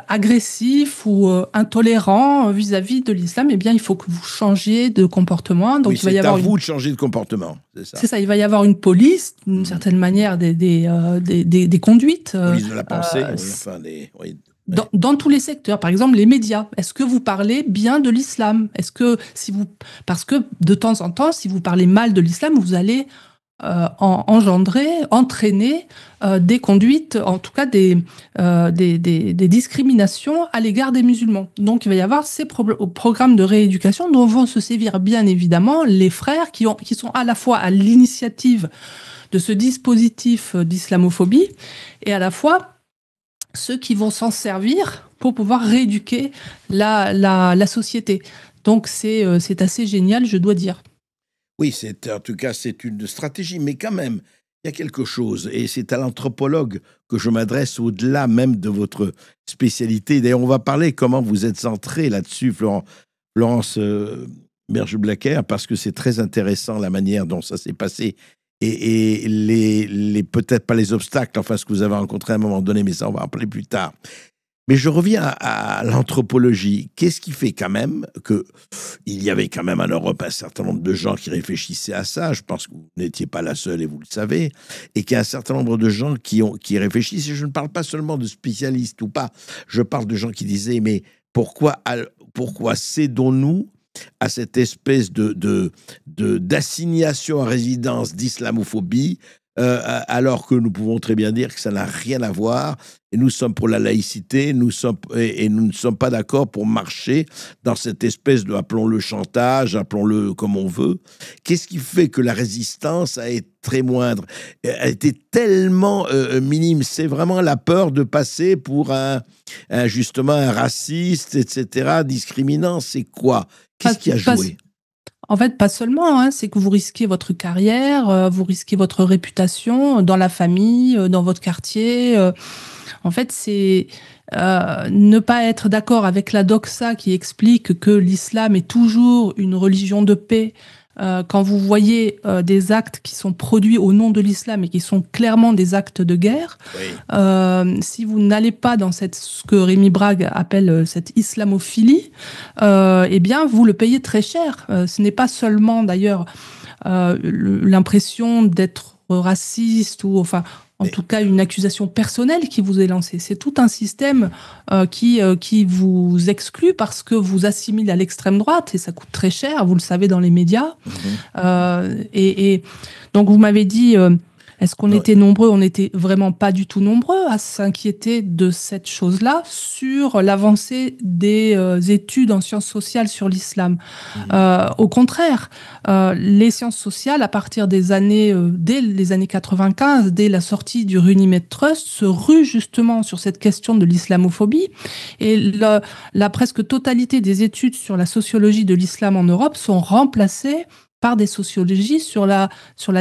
agressif ou intolérant vis-à-vis de l'islam, il faut que vous changiez de comportement. Donc, oui, c'est à vous de changer de comportement. C'est ça, il va y avoir une police, d'une certaine manière, des conduites. Police de la pensée, Dans tous les secteurs, par exemple les médias. Est-ce que vous parlez bien de l'islam? Parce que de temps en temps, si vous parlez mal de l'islam, vous allez entraîner des conduites, en tout cas des discriminations à l'égard des musulmans. Donc il va y avoir ces programmes de rééducation dont vont se sévir bien évidemment les frères qui sont à la fois à l'initiative de ce dispositif d'islamophobie et à la fois ceux qui vont s'en servir pour pouvoir rééduquer la société. Donc c'est assez génial, je dois dire. Oui, en tout cas, c'est une stratégie, mais quand même, il y a quelque chose, et c'est à l'anthropologue que je m'adresse au-delà même de votre spécialité. D'ailleurs, on va parler comment vous êtes centré là-dessus, Florence Berger-Blacker, parce que c'est très intéressant la manière dont ça s'est passé. Et peut-être pas les obstacles, enfin ce que vous avez rencontré à un moment donné, mais ça on va en parler plus tard. Mais je reviens à l'anthropologie. Qu'est-ce qui fait quand même qu'il y avait quand même en Europe un certain nombre de gens qui réfléchissaient à ça? Je pense que vous n'étiez pas la seule et vous le savez. Et qu'il y a un certain nombre de gens qui réfléchissent. Et je ne parle pas seulement de spécialistes ou pas. Je parle de gens qui disaient, mais pourquoi cédons-nous à cette espèce d'assignation à résidence d'islamophobie, alors que nous pouvons très bien dire que ça n'a rien à voir, et nous sommes pour la laïcité, nous ne sommes pas d'accord pour marcher dans cette espèce de, appelons-le chantage, appelons-le comme on veut. Qu'est-ce qui fait que la résistance a été très moindre, a été tellement minime? C'est vraiment la peur de passer pour justement un raciste, etc., discriminant, c'est quoi? Qu'est-ce qui a joué? En fait, pas seulement, c'est que vous risquez votre carrière, vous risquez votre réputation dans la famille, dans votre quartier. En fait, c'est ne pas être d'accord avec la doxa qui explique que l'islam est toujours une religion de paix. Quand vous voyez des actes qui sont produits au nom de l'islam et qui sont clairement des actes de guerre, si vous n'allez pas dans ce que Rémi Brague appelle cette islamophilie, vous le payez très cher. Ce n'est pas seulement d'ailleurs l'impression d'être raciste ou en tout cas une accusation personnelle qui vous est lancée. C'est tout un système qui vous exclut parce que vous assimile à l'extrême droite et ça coûte très cher, vous le savez dans les médias. Et donc vous m'avez dit Est-ce qu'on Ouais. était nombreux? On n'était vraiment pas du tout nombreux à s'inquiéter de cette chose-là sur l'avancée des études en sciences sociales sur l'islam. Mhm. Au contraire, les sciences sociales, à partir des années, dès les années 95, dès la sortie du Runnymede Trust, se ruent justement sur cette question de l'islamophobie. Et la presque totalité des études sur la sociologie de l'islam en Europe sont remplacées par des sociologies sur la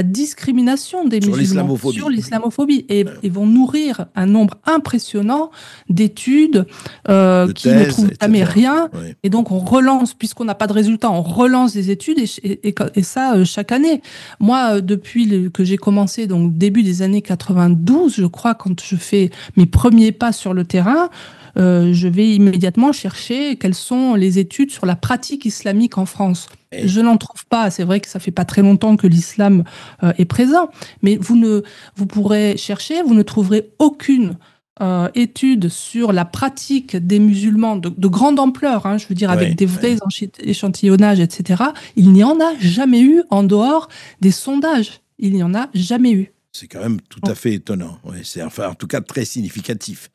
discrimination des Sur musulmans, sur l'islamophobie. l'islamophobie, Ouais. et vont nourrir un nombre impressionnant d'études De qui ne thèse, trouvent jamais etc. rien. Ouais. Et donc, on relance, puisqu'on n'a pas de résultats, on relance des études et ça chaque année. Moi, que j'ai commencé, donc début des années 92, je crois, quand je fais mes premiers pas sur le terrain, je vais immédiatement chercher quelles sont les études sur la pratique islamique en France. Et Je n'en trouve pas. C'est vrai que ça fait pas très longtemps que l'islam est présent, mais vous pourrez chercher, vous ne trouverez aucune étude sur la pratique des musulmans de grande ampleur, hein, je veux dire avec ouais, des vrais ouais. échantillonnages, etc. Il n'y en a jamais eu en dehors des sondages. Il n'y en a jamais eu. C'est quand même tout à fait étonnant. Ouais, c'est enfin, en tout cas très significatif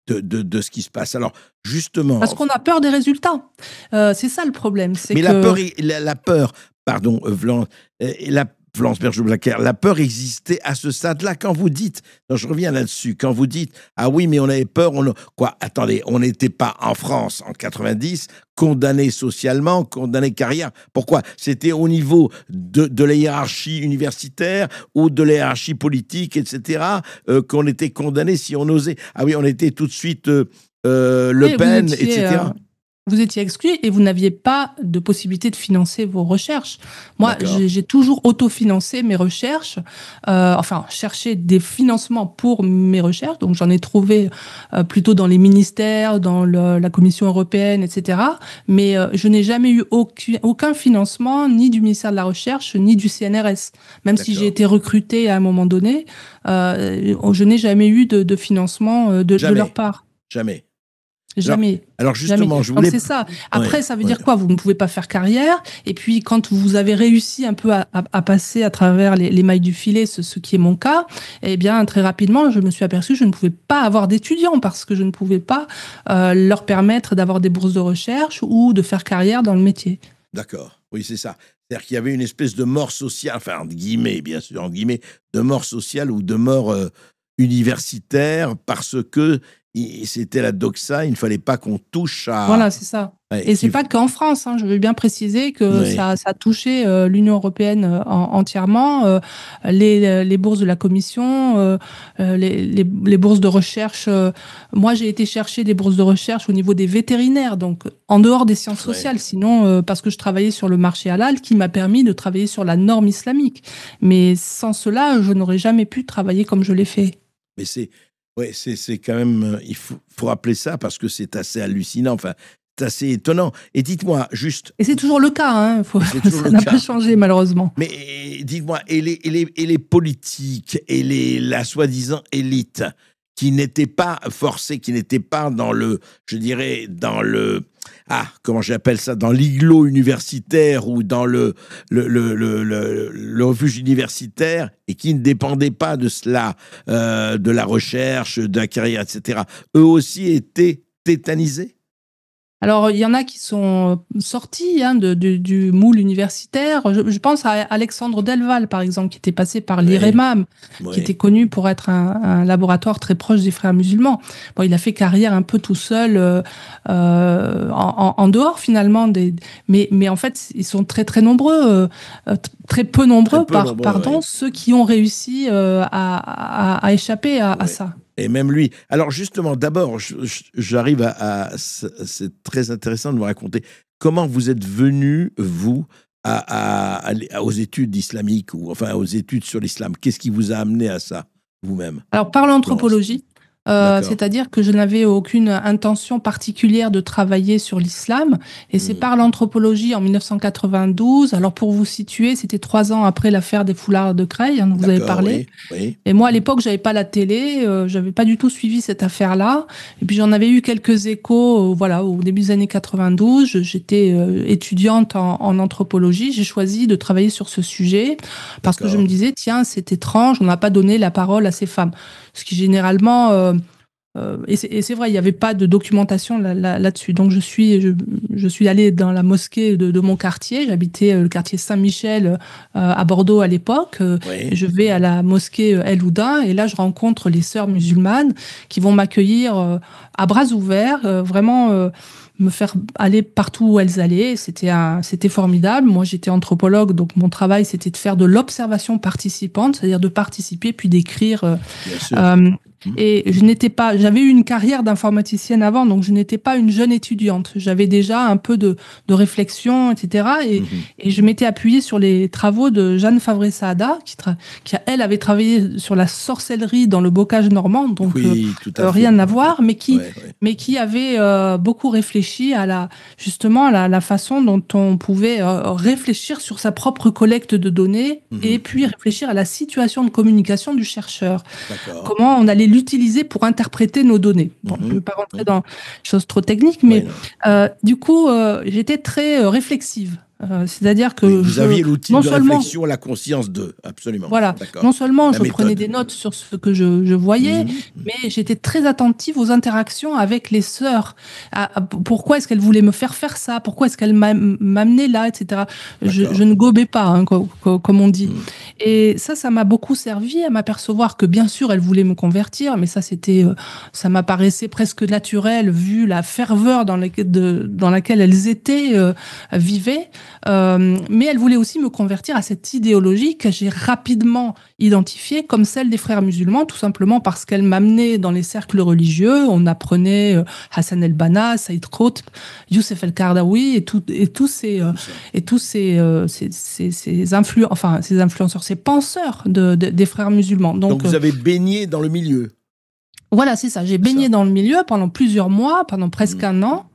de ce qui se passe. Alors, justement, Parce qu'on a peur des résultats. C'est ça le problème. C'est mais que la peur, pardon, Florence Bergeau-Blacker, la peur existait à ce stade-là. Quand vous dites, non, je reviens là-dessus, quand vous dites, ah oui, mais on avait peur, quoi, attendez, on n'était pas en France en 90, condamné socialement, condamné carrière. Pourquoi? C'était au niveau de la hiérarchie universitaire ou de la hiérarchie politique, etc., qu'on était condamné si on osait. Ah oui, on était tout de suite Le oui, Pen, etc. vous étiez exclu et vous n'aviez pas de possibilité de financer vos recherches. Moi, D'accord. j'ai toujours autofinancé mes recherches, enfin, cherché des financements pour mes recherches. Donc, j'en ai trouvé plutôt dans les ministères, dans la Commission européenne, etc. Mais je n'ai jamais eu aucun financement, ni du ministère de la Recherche, ni du CNRS. Même si j'ai D'accord. été recrutée à un moment donné, je n'ai jamais eu de financement de leur Jamais. part. Jamais. Jamais. Alors Jamais. justement, je Donc voulais... c'est ça. Ouais, Après, ça veut ouais. dire quoi? Vous ne pouvez pas faire carrière. Et puis, quand vous avez réussi un peu à passer à travers les mailles du filet, ce qui est mon cas, eh bien, très rapidement, je me suis aperçue que je ne pouvais pas avoir d'étudiants parce que je ne pouvais pas leur permettre d'avoir des bourses de recherche ou de faire carrière dans le métier. D'accord. Oui, c'est ça. C'est-à-dire qu'il y avait une espèce de mort sociale, enfin, entre guillemets, bien sûr, entre guillemets, de mort sociale ou de mort universitaire parce que c'était la doxa, il ne fallait pas qu'on touche à... Voilà, c'est ça. Ouais, Et c'est pas qu'en France, hein, je veux bien préciser que ouais, ça a touché l'Union européenne entièrement, les bourses de la Commission, les bourses de recherche. Moi, j'ai été chercher des bourses de recherche au niveau des vétérinaires, donc en dehors des sciences ouais. sociales, sinon parce que je travaillais sur le marché halal qui m'a permis de travailler sur la norme islamique. Mais sans cela, je n'aurais jamais pu travailler comme je l'ai fait. Mais c'est... Ouais, c'est quand même... Il faut rappeler ça parce que c'est assez hallucinant, enfin, c'est assez étonnant. Et dites-moi, juste... Et c'est toujours le cas, hein, C'est toujours ça le n'a pas cas. changé malheureusement. Mais dites-moi, et les politiques et la soi-disant élite qui n'étaient pas forcés, qui n'étaient pas dans le, je dirais, dans le, comment j'appelle ça, dans l'igloo universitaire ou dans le refuge universitaire et qui ne dépendaient pas de cela, de la recherche, de la carrière, etc. Eux aussi étaient tétanisés? Alors, il y en a qui sont sortis du moule universitaire. Je pense à Alexandre Delval, par exemple, qui était passé par l'IREMAM, qui était connu pour être un laboratoire très proche des frères musulmans. Bon, il a fait carrière un peu tout seul en dehors, finalement. Mais en fait, ils sont très, très nombreux, très peu nombreux, ceux qui ont réussi à échapper à ça. Et même lui. Alors justement, d'abord, j'arrive c'est très intéressant de me raconter comment vous êtes venu, vous, aux études islamiques, ou enfin aux études sur l'islam. Qu'est-ce qui vous a amené à ça, vous-même? Alors, par l'anthropologie. C'est-à-dire que je n'avais aucune intention particulière de travailler sur l'islam. Et c'est par l'anthropologie en 1992. Alors pour vous situer, c'était 3 ans après l'affaire des foulards de Creil, dont vous avez parlé. Oui. Et moi, à l'époque, j'avais pas la télé, j'avais pas du tout suivi cette affaire-là. Et puis j'en avais eu quelques échos, voilà, au début des années 92. J'étais étudiante en anthropologie. J'ai choisi de travailler sur ce sujet parce que je me disais, tiens, c'est étrange, on n'a pas donné la parole à ces femmes. Ce qui généralement, et c'est vrai, il n'y avait pas de documentation là-dessus. Donc je suis allée dans la mosquée de mon quartier. J'habitais le quartier Saint-Michel à Bordeaux à l'époque. Je vais à la mosquée El Houda et là je rencontre les sœurs musulmanes qui vont m'accueillir à bras ouverts, vraiment me faire aller partout où elles allaient. C'était formidable. Moi, j'étais anthropologue, donc mon travail, c'était de faire de l'observation participante, c'est-à-dire de participer puis d'écrire. Et j'avais eu une carrière d'informaticienne avant, donc je n'étais pas une jeune étudiante. J'avais déjà un peu de réflexion, etc. Et je m'étais appuyée sur les travaux de Jeanne Favré-Saada, qui elle avait travaillé sur la sorcellerie dans le bocage normand, donc rien à voir, mais qui avait beaucoup réfléchi justement à la façon dont on pouvait réfléchir sur sa propre collecte de données et puis réfléchir à la situation de communication du chercheur. Comment on allait l'utiliser pour interpréter nos données. Bon, je ne vais pas rentrer dans des choses trop techniques, mais du coup, j'étais très réflexive. C'est-à-dire que vous aviez l'outil de réflexion, la conscience de, absolument. Voilà. Non seulement je prenais des notes sur ce que je voyais, mais j'étais très attentive aux interactions avec les sœurs. Pourquoi est-ce qu'elles voulaient me faire ça? Pourquoi est-ce qu'elles m'amenaient là, etc. Je ne gobais pas, hein, comme on dit. Et ça m'a beaucoup servi à m'apercevoir que bien sûr elles voulaient me convertir, mais ça m'apparaissait presque naturel vu la ferveur dans laquelle elles étaient, vivaient. Mais elle voulait aussi me convertir à cette idéologie que j'ai rapidement identifiée comme celle des frères musulmans, tout simplement parce qu'elle m'amenait dans les cercles religieux. On apprenait Hassan el-Banna, Saïd Qutb, Youssef el-Qaradawi et tous ces influenceurs, ces penseurs des frères musulmans. Donc vous avez baigné dans le milieu. Voilà, c'est ça. J'ai baigné dans le milieu pendant plusieurs mois, pendant presque un an,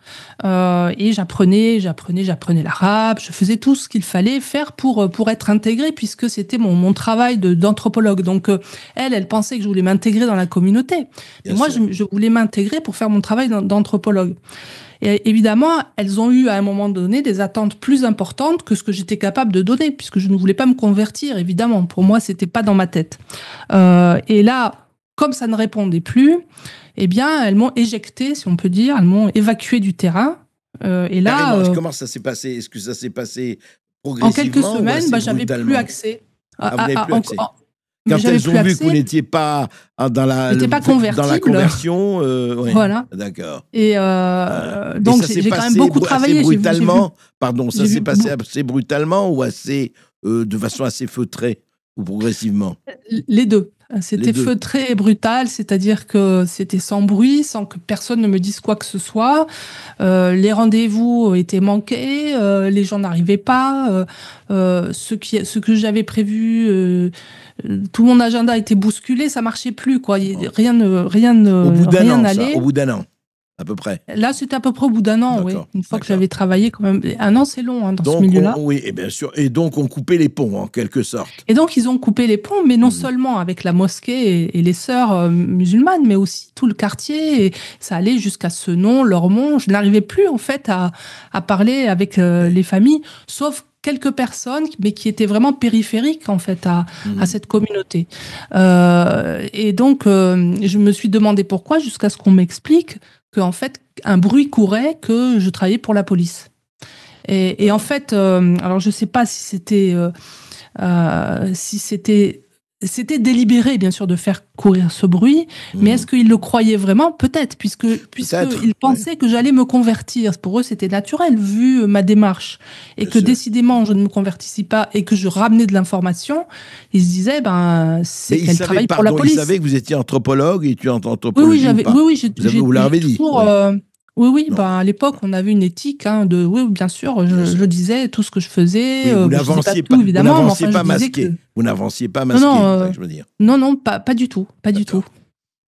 et j'apprenais l'arabe. Je faisais tout ce qu'il fallait faire pour être intégrée, puisque c'était mon travail d'anthropologue. Donc elle pensait que je voulais m'intégrer dans la communauté, et moi je voulais m'intégrer pour faire mon travail d'anthropologue. Et évidemment, elles ont eu à un moment donné des attentes plus importantes que ce que j'étais capable de donner, puisque je ne voulais pas me convertir. Évidemment, pour moi, c'était pas dans ma tête. Et là, comme ça ne répondait plus, eh bien, elles m'ont éjectée, si on peut dire, elles m'ont évacuée du terrain. Et là, comment ça s'est passé? Est-ce que ça s'est passé progressivement? En quelques semaines, j'avais plus accès. Vous n'avez plus accès. Quand elles ont vu que vous n'étiez pas dans la conversion, voilà. D'accord. Et donc j'ai quand même beaucoup travaillé. Assez brutalement, pardon, ça s'est passé assez brutalement ou de façon assez feutrée ou progressivement? Les deux. C'était feutré et brutal, c'est-à-dire que c'était sans bruit, sans que personne ne me dise quoi que ce soit. Les rendez-vous étaient manqués, les gens n'arrivaient pas. Ce que j'avais prévu, tout mon agenda était bousculé, ça marchait plus, quoi. Rien n'allait. Au bout d'un an, à peu près. Là, c'était à peu près au bout d'un an, oui. Une fois que j'avais travaillé, quand même. Un an, c'est long, hein, dans ce milieu-là. Oui, et bien sûr. Et donc, on coupait les ponts, en quelque sorte. Et donc, ils ont coupé les ponts, mais non seulement avec la mosquée et les sœurs musulmanes, mais aussi tout le quartier. Et ça allait jusqu'à Senon, Lormont. Je n'arrivais plus, en fait, à parler avec les familles, sauf quelques personnes, mais qui étaient vraiment périphériques, en fait, à cette communauté. Et donc, je me suis demandé pourquoi, jusqu'à ce qu'on m'explique qu'en fait, un bruit courait que je travaillais pour la police. Et en fait, alors je ne sais pas si c'était délibéré, bien sûr, de faire courir ce bruit, mais est-ce qu'ils le croyaient vraiment? Peut-être, puisqu'ils pensaient que j'allais me convertir. Pour eux, c'était naturel, vu ma démarche. Et que décidément, je ne me convertissais pas et que je ramenais de l'information, ils se disaient, c'est qu'elle travaille pour la police. Ils savaient que vous étiez anthropologue et tu es anthropologue. Vous l'avez dit. Oui, à l'époque, on avait une éthique oui, bien sûr, je disais tout ce que je faisais. Oui, vous n'avanciez pas masqué. Vous n'avanciez pas masqué, c'est ça que je veux dire. Non, pas du tout, pas du tout.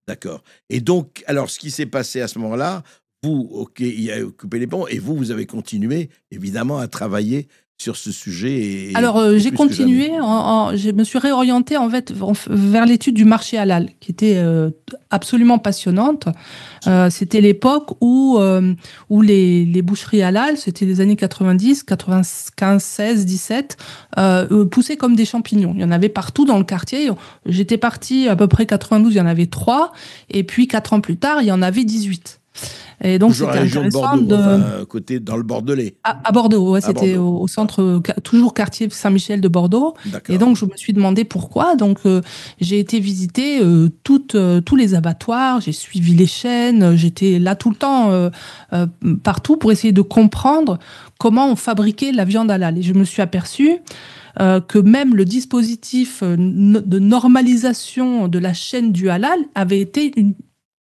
D'accord. Et donc, alors, ce qui s'est passé à ce moment-là, vous, ok, il a coupé les ponts, et vous avez continué, évidemment, à travailler sur ce sujet, Alors, et j'ai plus que jamais. continué, je me suis réorientée en fait vers l'étude du marché halal, qui était absolument passionnante. C'était l'époque où les boucheries halal, c'était les années 90, 95, 16, 17, poussaient comme des champignons. Il y en avait partout dans le quartier. J'étais partie à peu près 92, il y en avait 3, et puis 4 ans plus tard, il y en avait 18. Et donc, Toujours à c'était la région de intéressant Bordeaux, de... enfin, côté, dans le Bordelais, À Bordeaux, ouais, à c'était Bordeaux. au centre, toujours quartier Saint-Michel de Bordeaux. Et D'accord. donc, je me suis demandé pourquoi. Donc, j'ai été visiter tous les abattoirs, j'ai suivi les chaînes, j'étais là tout le temps, euh, partout, pour essayer de comprendre comment on fabriquait la viande halal. Et je me suis aperçue que même le dispositif de normalisation de la chaîne du halal avait été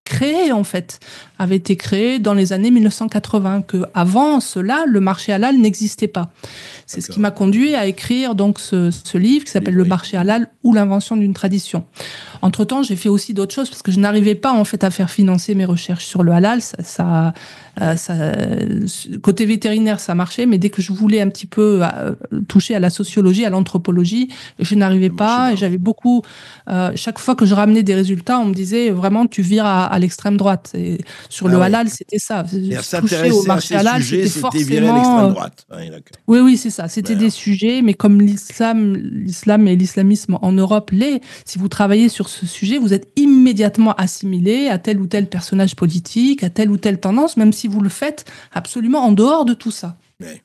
créé en fait, avait été créé dans les années 1980, que avant cela, le marché halal n'existait pas. C'est ce qui D'accord. m'a conduit à écrire donc ce livre qui s'appelle Livre, Le oui. marché halal ou l'invention d'une tradition. Entre-temps, j'ai fait aussi d'autres choses parce que je n'arrivais pas en fait à faire financer mes recherches sur le halal. Côté vétérinaire, ça marchait, mais dès que je voulais un petit peu toucher à la sociologie, à l'anthropologie, je n'arrivais Ça marchait pas. Et pas. j'avais beaucoup. Chaque fois que je ramenais des résultats, on me disait vraiment tu vires à l'extrême droite. Et sur Ah le ouais. halal, c'était ça. Et Toucher au s'intéresser à marché ces halal, sujets, c'était c'était virer à l'extrême forcément droite. Oui, d'accord. oui, oui, c'est ça. C'était des Voilà. sujets, mais comme l'islam et l'islamisme en Europe si vous travaillez sur ce sujet, vous êtes immédiatement assimilé à tel ou tel personnage politique, à telle ou telle tendance, même si vous le faites absolument en dehors de tout ça. Ouais.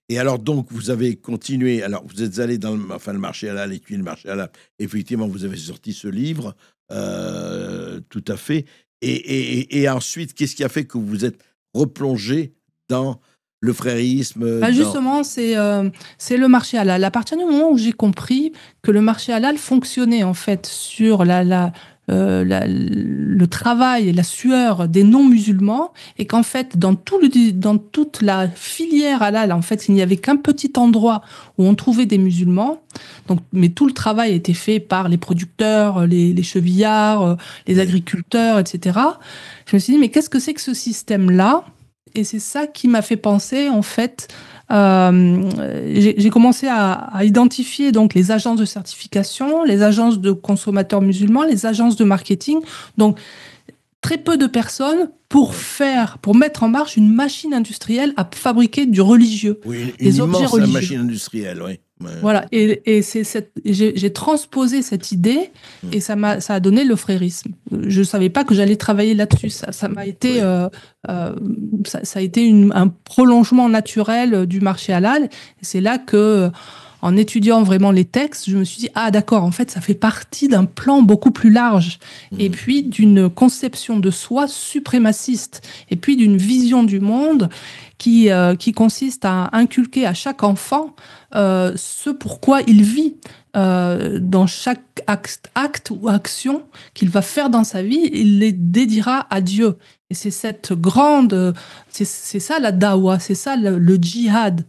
Et alors, donc, vous avez continué. Alors, vous êtes allé dans le marché halal, étudier le marché halal. Effectivement, vous avez sorti ce livre, tout à fait. Et ensuite, qu'est-ce qui a fait que vous vous êtes replongé dans le frérisme, Bah justement, c'est le marché halal. À partir du moment où j'ai compris que le marché halal fonctionnait en fait sur le travail et la sueur des non-musulmans, et qu'en fait, dans toute la filière halal, en fait, il n'y avait qu'un petit endroit où on trouvait des musulmans. Donc, mais tout le travail était fait par les producteurs, les chevillards, les Oui. agriculteurs, etc. Je me suis dit, mais qu'est-ce que c'est que ce système-là? Et c'est ça qui m'a fait penser, en fait, j'ai commencé à identifier donc les agences de certification, les agences de consommateurs musulmans, les agences de marketing. Donc, très peu de personnes Oui. pour mettre en marche une machine industrielle à fabriquer du religieux, Oui, une des objets immense religieux. machine industrielle, oui. Ouais. Voilà, et j'ai transposé cette idée et ça a donné le frérisme. Je ne savais pas que j'allais travailler là-dessus. Ça m'a été, Oui. ça a été un prolongement naturel du marché halal. Et c'est là que, en étudiant vraiment les textes, je me suis dit, ah d'accord, en fait, ça fait partie d'un plan beaucoup plus large. Et puis d'une conception de soi suprémaciste. Et puis d'une vision du monde qui consiste à inculquer à chaque enfant ce pourquoi il vit. Dans chaque acte ou action qu'il va faire dans sa vie, il les dédiera à Dieu. Et c'est cette grande, c'est ça la dawa, c'est ça le djihad.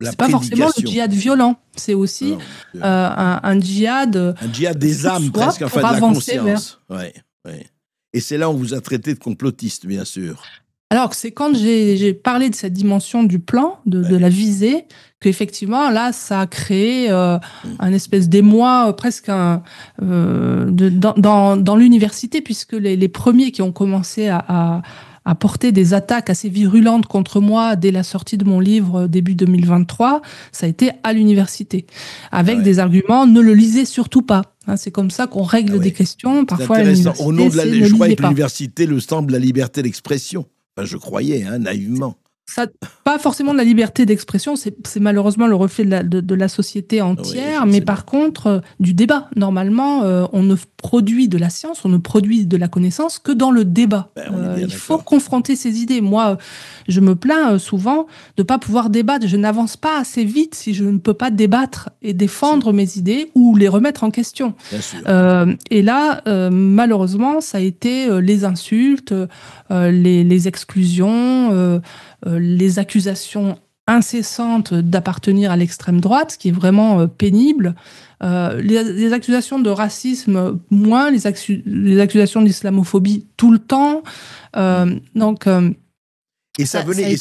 La C'est pas forcément le prédication. djihad violent, c'est aussi Non, un djihad un djihad des âmes, pour soi, presque, enfin pour de la avancer vers. conscience. Ouais, ouais. Et c'est là où on vous a traité de complotiste, bien sûr. Alors, c'est quand j'ai parlé de cette dimension du plan, de Ouais. la visée, qu'effectivement, là, ça a créé un espèce d'émoi, presque dans l'université, puisque les premiers qui ont commencé à porter des attaques assez virulentes contre moi dès la sortie de mon livre début 2023, ça a été à l'université, avec des arguments, ne le lisez surtout pas. Hein, c'est comme ça qu'on règle des questions. C'est Parfois, à intéressant. Au nom l'université, de c'est ne je croyais lisez que pas. l'université, le temple de la liberté d'expression. Enfin, je croyais, hein, naïvement. Ça, pas forcément de la liberté d'expression, c'est malheureusement le reflet de la société Oui, entière, je mais sais bien. par contre, du débat. Normalement, on ne produit de la science, on ne produit de la connaissance que dans le débat. Ben, on est bien Il faut d'accord. confronter ces idées. Moi, je me plains souvent de ne pas pouvoir débattre. Je n'avance pas assez vite si je ne peux pas débattre et défendre mes idées ou les remettre en question. Bien sûr. Et là, malheureusement, ça a été les insultes, les exclusions, les accusations incessante d'appartenir à l'extrême droite, ce qui est vraiment pénible. Les accusations de racisme, moins, les accusations d'islamophobie tout le temps. Donc, et ça venait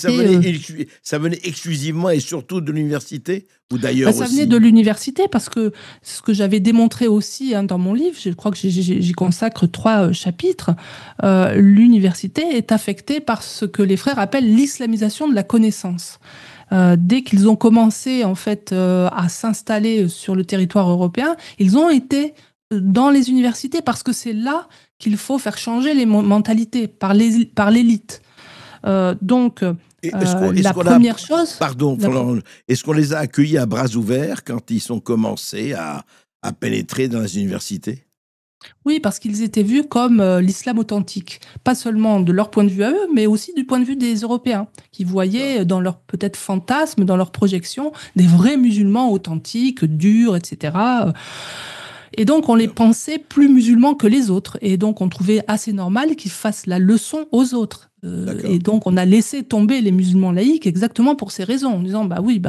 exclusivement et surtout de l'université ou d'ailleurs aussi? Ça venait de l'université parce que ce que j'avais démontré aussi dans mon livre, je crois que j'y consacre 3 chapitres, l'université est affectée par ce que les frères appellent l'islamisation de la connaissance. Dès qu'ils ont commencé en fait à s'installer sur le territoire européen, ils ont été dans les universités parce que c'est là qu'il faut faire changer les mentalités par l'élite. Donc, la première chose... Pardon, est-ce qu'on les a accueillis à bras ouverts quand ils ont commencé à pénétrer dans les universités? Oui, parce qu'ils étaient vus comme l'islam authentique. Pas seulement de leur point de vue à eux, mais aussi du point de vue des Européens, qui voyaient dans leur peut-être fantasme, dans leur projection, des vrais musulmans authentiques, durs, etc. Et donc, on les pensait plus musulmans que les autres. Et donc, on trouvait assez normal qu'ils fassent la leçon aux autres. Et donc, on a laissé tomber les musulmans laïcs exactement pour ces raisons, en disant, oui,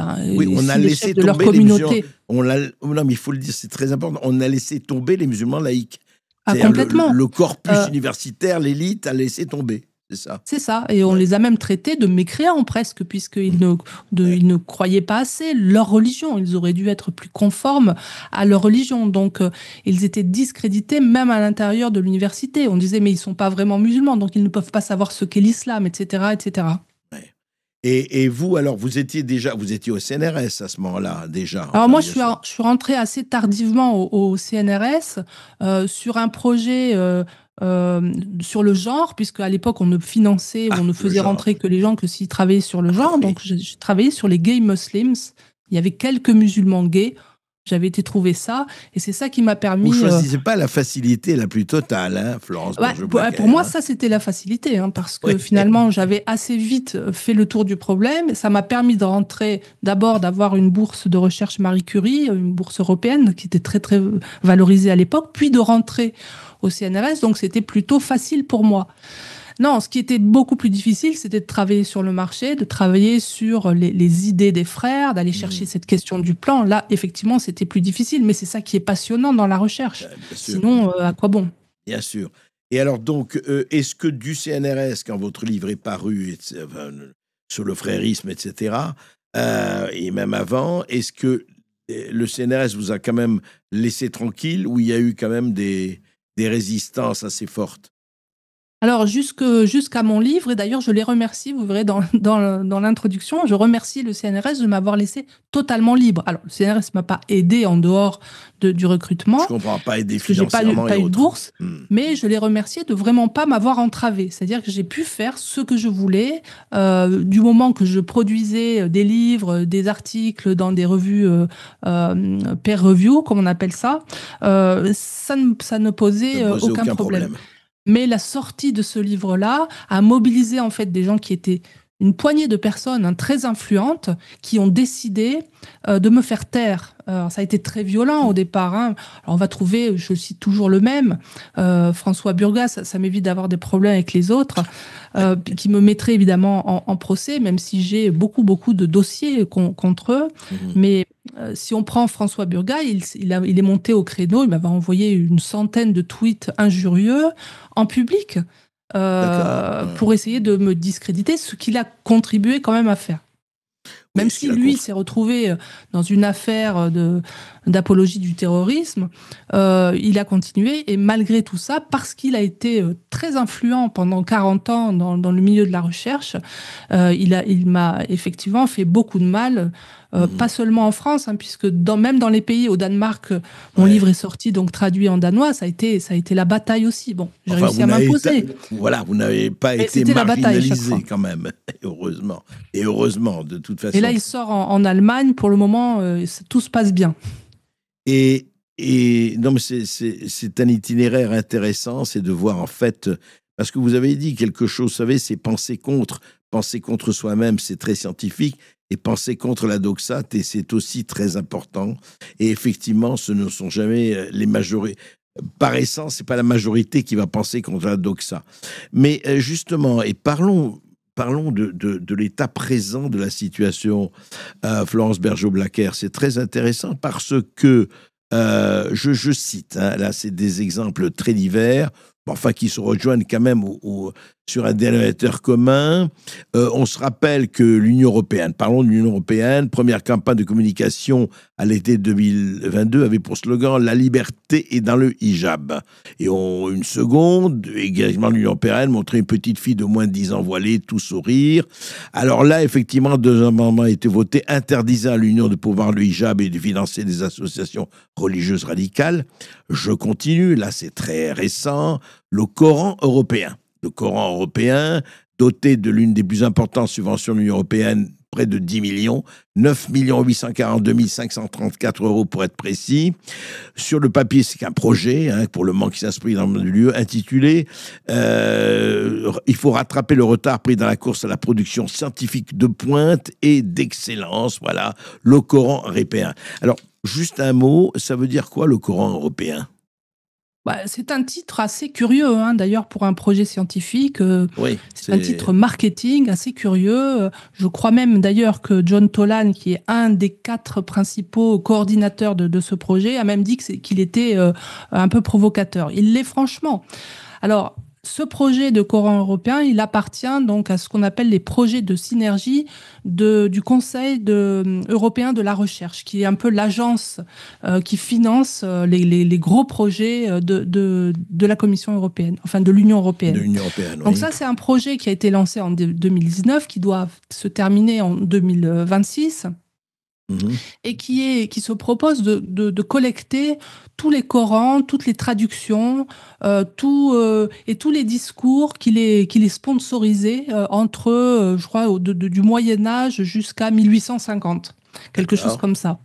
on a laissé tomber leur communauté. Non, mais il faut le dire, c'est très important. On a laissé tomber les musulmans laïcs. Complètement. Le corpus universitaire, l'élite a laissé tomber. C'est ça. C'est ça. Et on les a même traités de mécréants presque, puisqu'ils ne croyaient pas assez leur religion. Ils auraient dû être plus conformes à leur religion. Donc, ils étaient discrédités même à l'intérieur de l'université. On disait, mais ils ne sont pas vraiment musulmans, donc ils ne peuvent pas savoir ce qu'est l'islam, etc., etc. Ouais. Et vous, alors, vous étiez au CNRS à ce moment-là, déjà. Alors moi, je suis rentrée assez tardivement au CNRS sur un projet sur le genre, puisque à l'époque, on ne finançait, on ne faisait rentrer que les gens que s'ils travaillaient sur le genre. Donc, j'ai travaillé sur les gay Muslims. Il y avait quelques musulmans gays. J'avais été trouver ça, et c'est ça qui m'a permis... Vous ne choisissez pas la facilité la plus totale, hein, Florence Bourgeois-Blaquer. Pour moi, ça, c'était la facilité, parce que finalement, j'avais assez vite fait le tour du problème. Ça m'a permis de rentrer, d'abord, d'avoir une bourse de recherche Marie Curie, une bourse européenne qui était très, très valorisée à l'époque, puis de rentrer au CNRS, donc c'était plutôt facile pour moi. Non, ce qui était beaucoup plus difficile, c'était de travailler sur le marché, de travailler sur les idées des frères, d'aller chercher cette question du plan. Là, effectivement, c'était plus difficile, mais c'est ça qui est passionnant dans la recherche. Sinon, à quoi bon? Bien sûr. Et alors, donc, est-ce que du CNRS, quand votre livre est paru, sur le frérisme, etc., et même avant, est-ce que le CNRS vous a quand même laissé tranquille ou il y a eu quand même des résistances assez fortes? Alors, jusqu'à mon livre, et d'ailleurs, je les remercie, vous verrez dans l'introduction, je remercie le CNRS de m'avoir laissé totalement libre. Alors, le CNRS ne m'a pas aidé en dehors du recrutement. Je comprends, pas aidé parce que j'ai pas eu de bourse, mais je les remerciais de vraiment pas m'avoir entravé. C'est-à-dire que j'ai pu faire ce que je voulais, du moment que je produisais des livres, des articles dans des revues peer review, comme on appelle ça, ça ne posait aucun problème. Mais la sortie de ce livre-là a mobilisé en fait des gens qui étaient une poignée de personnes très influentes qui ont décidé de me faire taire. Alors, ça a été très violent au départ. Alors, on va trouver, je cite toujours le même, François Burgas, ça m'évite d'avoir des problèmes avec les autres, qui me mettrait évidemment en procès, même si j'ai beaucoup de dossiers contre eux. Mais si on prend François Burgas, il est monté au créneau, il m'avait envoyé une centaine de tweets injurieux en public pour essayer de me discréditer, ce qu'il a contribué quand même à faire. Même si lui s'est retrouvé dans une affaire d'apologie du terrorisme, il a continué, et malgré tout ça, parce qu'il a été très influent pendant 40 ans dans le milieu de la recherche, il m'a effectivement fait beaucoup de mal, pas seulement en France, puisque même dans les pays, au Danemark, mon livre est sorti, donc traduit en danois, ça a été la bataille aussi. Bon, j'ai réussi à m'imposer. Voilà, vous n'avez pas été marginalisé quand même, heureusement. Et heureusement, de toute façon. Et là, il sort en Allemagne, pour le moment, tout se passe bien. Et non, mais c'est un itinéraire intéressant, c'est de voir en fait, parce que vous avez dit quelque chose, vous savez, c'est penser contre soi-même, c'est très scientifique, et penser contre la doxate, et c'est aussi très important. Et effectivement, ce ne sont jamais les majorités. Par essence, c'est pas la majorité qui va penser contre la doxa. Mais justement, et parlons parlons de l'état présent de la situation, Florence Bergeaud-Blacker. C'est très intéressant parce que, je cite, hein, là c'est des exemples très divers, enfin qui se rejoignent quand même sur un dénominateur commun. On se rappelle que l'Union européenne, parlons de l'Union européenne, première campagne de communication à l'été 2022 avait pour slogan « La liberté est dans le hijab ». Et une seconde, également l'Union européenne montrait une petite fille de moins de 10 ans voilée, tout sourire. Alors là, effectivement, 2 amendements ont été votés interdisant à l'Union de pouvoir le hijab et de financer des associations religieuses radicales. Je continue, là c'est très récent, le Coran européen. Le Coran européen, doté de l'une des plus importantes subventions de l'Union européenne, près de 10 millions, 9 842 534 € pour être précis. Sur le papier, c'est qu'un projet, hein, pour le moment qui s'inscrit dans le lieu, intitulé « Il faut rattraper le retard pris dans la course à la production scientifique de pointe et d'excellence ». Voilà, le Coran européen. Alors, juste un mot, ça veut dire quoi le Coran européen ? C'est un titre assez curieux, hein, d'ailleurs, pour un projet scientifique. Oui, c'est un titre marketing assez curieux. Je crois même, d'ailleurs, que John Tolan, qui est un des 4 principaux coordinateurs de ce projet, a même dit qu'il était un peu provocateur. Il l'est franchement. Alors, ce projet de Coran européen, il appartient donc à ce qu'on appelle les projets de synergie du Conseil européen de la recherche, qui est un peu l'agence qui finance les gros projets de la Commission européenne, enfin de l'Union européenne. Donc oui. Ça, c'est un projet qui a été lancé en 2019, qui doit se terminer en 2026. Et qui se propose de collecter tous les Corans, toutes les traductions, et tous les discours qu'il est sponsorisé entre, je crois, du Moyen-Âge jusqu'à 1850. Quelque chose comme ça.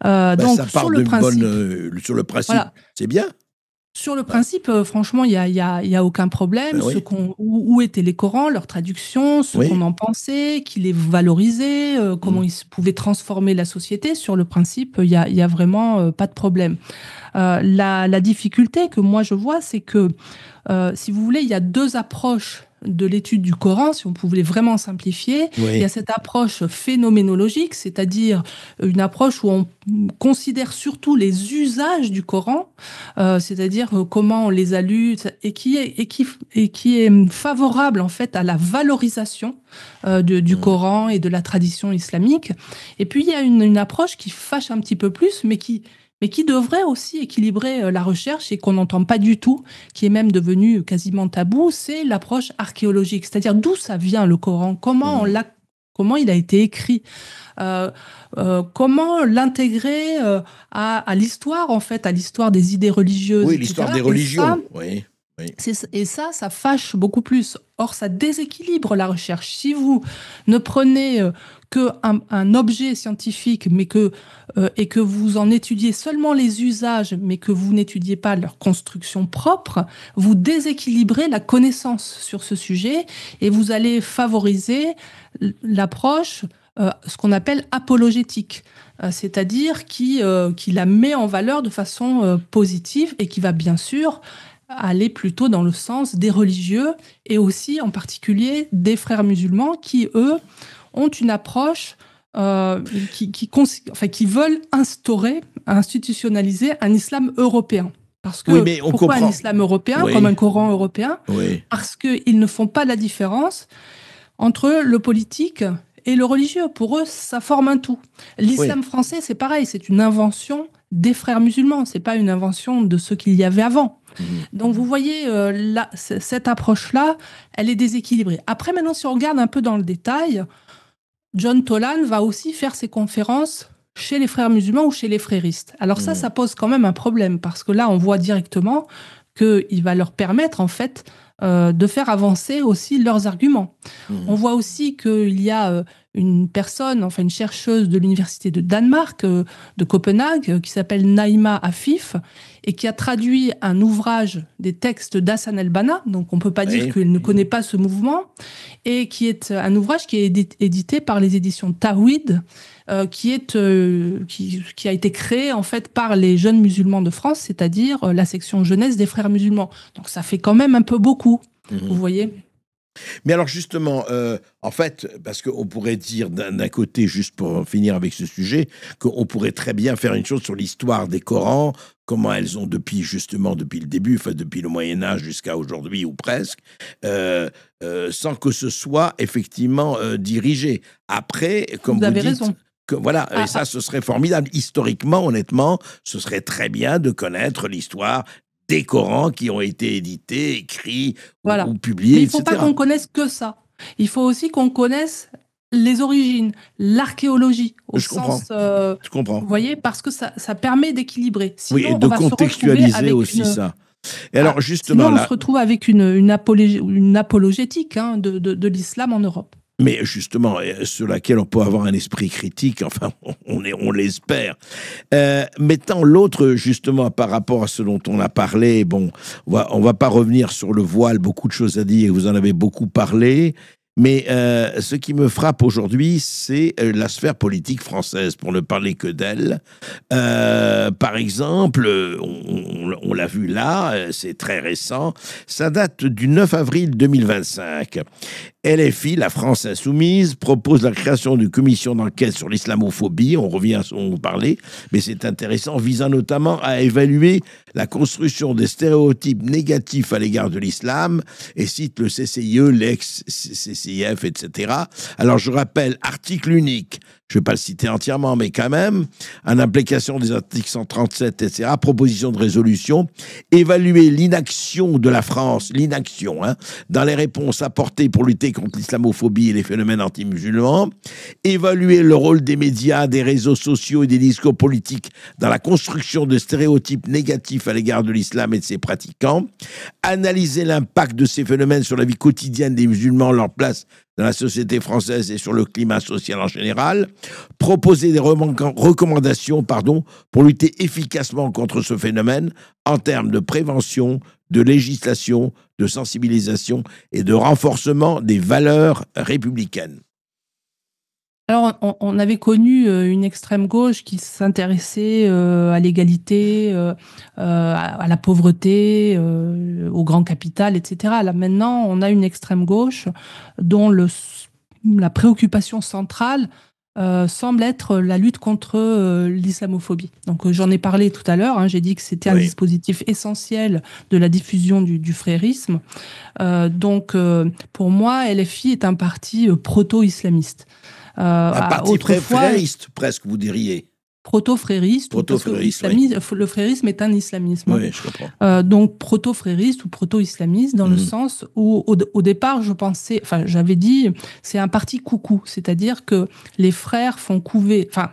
Donc, ça part sur le principe, voilà. C'est bien. Sur le principe, franchement, il y a aucun problème. Oui. Où étaient les Corans, leurs traductions, ce qu'on en pensait, qui les valorisait, comment ils pouvaient transformer la société. Sur le principe, il y a vraiment pas de problème. La difficulté que moi je vois, c'est que, si vous voulez, il y a 2 approches de l'étude du Coran, si on pouvait vraiment simplifier. Il y a cette approche phénoménologique, c'est-à-dire une approche où on considère surtout les usages du Coran, c'est-à-dire comment on les a lus, et qui est favorable en fait à la valorisation du Coran et de la tradition islamique. Et puis il y a une approche qui fâche un petit peu plus, mais qui devrait aussi équilibrer la recherche et qu'on n'entend pas du tout, qui est même devenu quasiment tabou, c'est l'approche archéologique. C'est-à-dire d'où ça vient le Coran, comment il a été écrit, comment l'intégrer à l'histoire, en fait, à l'histoire des idées religieuses. Oui, l'histoire des religions, oui. Et ça fâche beaucoup plus. Or, ça déséquilibre la recherche. Si vous ne prenez qu'un objet scientifique, et que vous en étudiez seulement les usages, mais que vous n'étudiez pas leur construction propre, vous déséquilibrez la connaissance sur ce sujet et vous allez favoriser l'approche, ce qu'on appelle apologétique, c'est-à-dire qui la met en valeur de façon positive et qui va bien sûr aller plutôt dans le sens des religieux et aussi en particulier des frères musulmans qui, eux, ont une approche qui veulent institutionnaliser un islam européen. Parce que, pourquoi un islam européen, comme un Coran européen ? Parce qu'ils ne font pas la différence entre le politique et le religieux. Pour eux, ça forme un tout. L'islam français, c'est pareil, c'est une invention des frères musulmans, c'est pas une invention de ce qu'il y avait avant. Donc vous voyez, cette approche-là, elle est déséquilibrée. Après, maintenant, si on regarde un peu dans le détail, John Tolan va aussi faire ses conférences chez les frères musulmans ou chez les fréristes. Alors ça pose quand même un problème, parce que là, on voit directement qu'il va leur permettre, en fait, de faire avancer aussi leurs arguments. On voit aussi qu'il y a une personne, enfin une chercheuse de l'université de Danemark, de Copenhague, qui s'appelle Naïma Afif, et qui a traduit un ouvrage des textes d'Hassan el-Banna, donc on ne peut pas dire qu'elle ne connaît pas ce mouvement, et qui est un ouvrage qui est édité par les éditions Tawhid, qui a été créé en fait par les jeunes musulmans de France, c'est-à-dire la section jeunesse des frères musulmans. Donc ça fait quand même un peu beaucoup, vous voyez. Mais alors justement, en fait, parce qu'on pourrait dire d'un côté, juste pour en finir avec ce sujet, qu'on pourrait très bien faire une chose sur l'histoire des Corans, comment elles ont depuis le début, enfin depuis le Moyen-Âge jusqu'à aujourd'hui ou presque, sans que ce soit effectivement dirigé. Après, comme Vous vous avez dites... raison. Voilà, et ça, ce serait formidable. Historiquement, honnêtement, ce serait très bien de connaître l'histoire des Corans qui ont été édités, écrits Voilà. ou publiés, Mais il ne etc. faut pas qu'on connaisse que ça. Il faut aussi qu'on connaisse les origines, l'archéologie, au Je comprends. sens, Je comprends. vous voyez, parce que ça permet d'équilibrer. Oui, et Sinon, de on va se retrouver contextualiser avec aussi une... ça. Et alors, sinon, justement, on se là, retrouve avec une apologétique de l'islam en Europe. mais justement, sur laquelle on peut avoir un esprit critique, enfin, on l'espère. Mettant l'autre, justement, par rapport à ce dont on a parlé, bon, on va pas revenir sur le voile, beaucoup de choses à dire, vous en avez beaucoup parlé, mais ce qui me frappe aujourd'hui, c'est la sphère politique française, pour ne parler que d'elle. Par exemple, on l'a vu là, c'est très récent, ça date du 9 avril 2025. LFI, la France Insoumise, propose la création d'une commission d'enquête sur l'islamophobie. On revient à ce dont vous parlez, mais c'est intéressant, visant notamment à évaluer la construction des stéréotypes négatifs à l'égard de l'islam, et cite le CCIE, l'ex-CCIF, etc. Alors je rappelle, article unique, je ne vais pas le citer entièrement, mais quand même, en application des articles 137, etc., proposition de résolution, évaluer l'inaction de la France, dans les réponses apportées pour lutter contre l'islamophobie et les phénomènes anti-musulmans, évaluer le rôle des médias, des réseaux sociaux et des discours politiques dans la construction de stéréotypes négatifs à l'égard de l'islam et de ses pratiquants, analyser l'impact de ces phénomènes sur la vie quotidienne des musulmans, leur place dans la société française et sur le climat social en général, proposer des recommandations pour lutter efficacement contre ce phénomène en termes de prévention, de législation, de sensibilisation et de renforcement des valeurs républicaines. Alors, on avait connu une extrême gauche qui s'intéressait à l'égalité, à la pauvreté, au grand capital, etc. Là, maintenant, on a une extrême gauche dont la préoccupation centrale semble être la lutte contre l'islamophobie. Donc, j'en ai parlé tout à l'heure, hein, j'ai dit que c'était un dispositif essentiel de la diffusion du frérisme. Donc, pour moi, LFI est un parti proto-islamiste. Un parti frériste, presque, vous diriez. Proto-frériste, le frérisme est un islamisme. Oui, je comprends. Donc proto-frériste ou proto-islamiste dans le sens où au départ j'avais dit c'est un parti coucou, c'est-à-dire que les frères font couver, enfin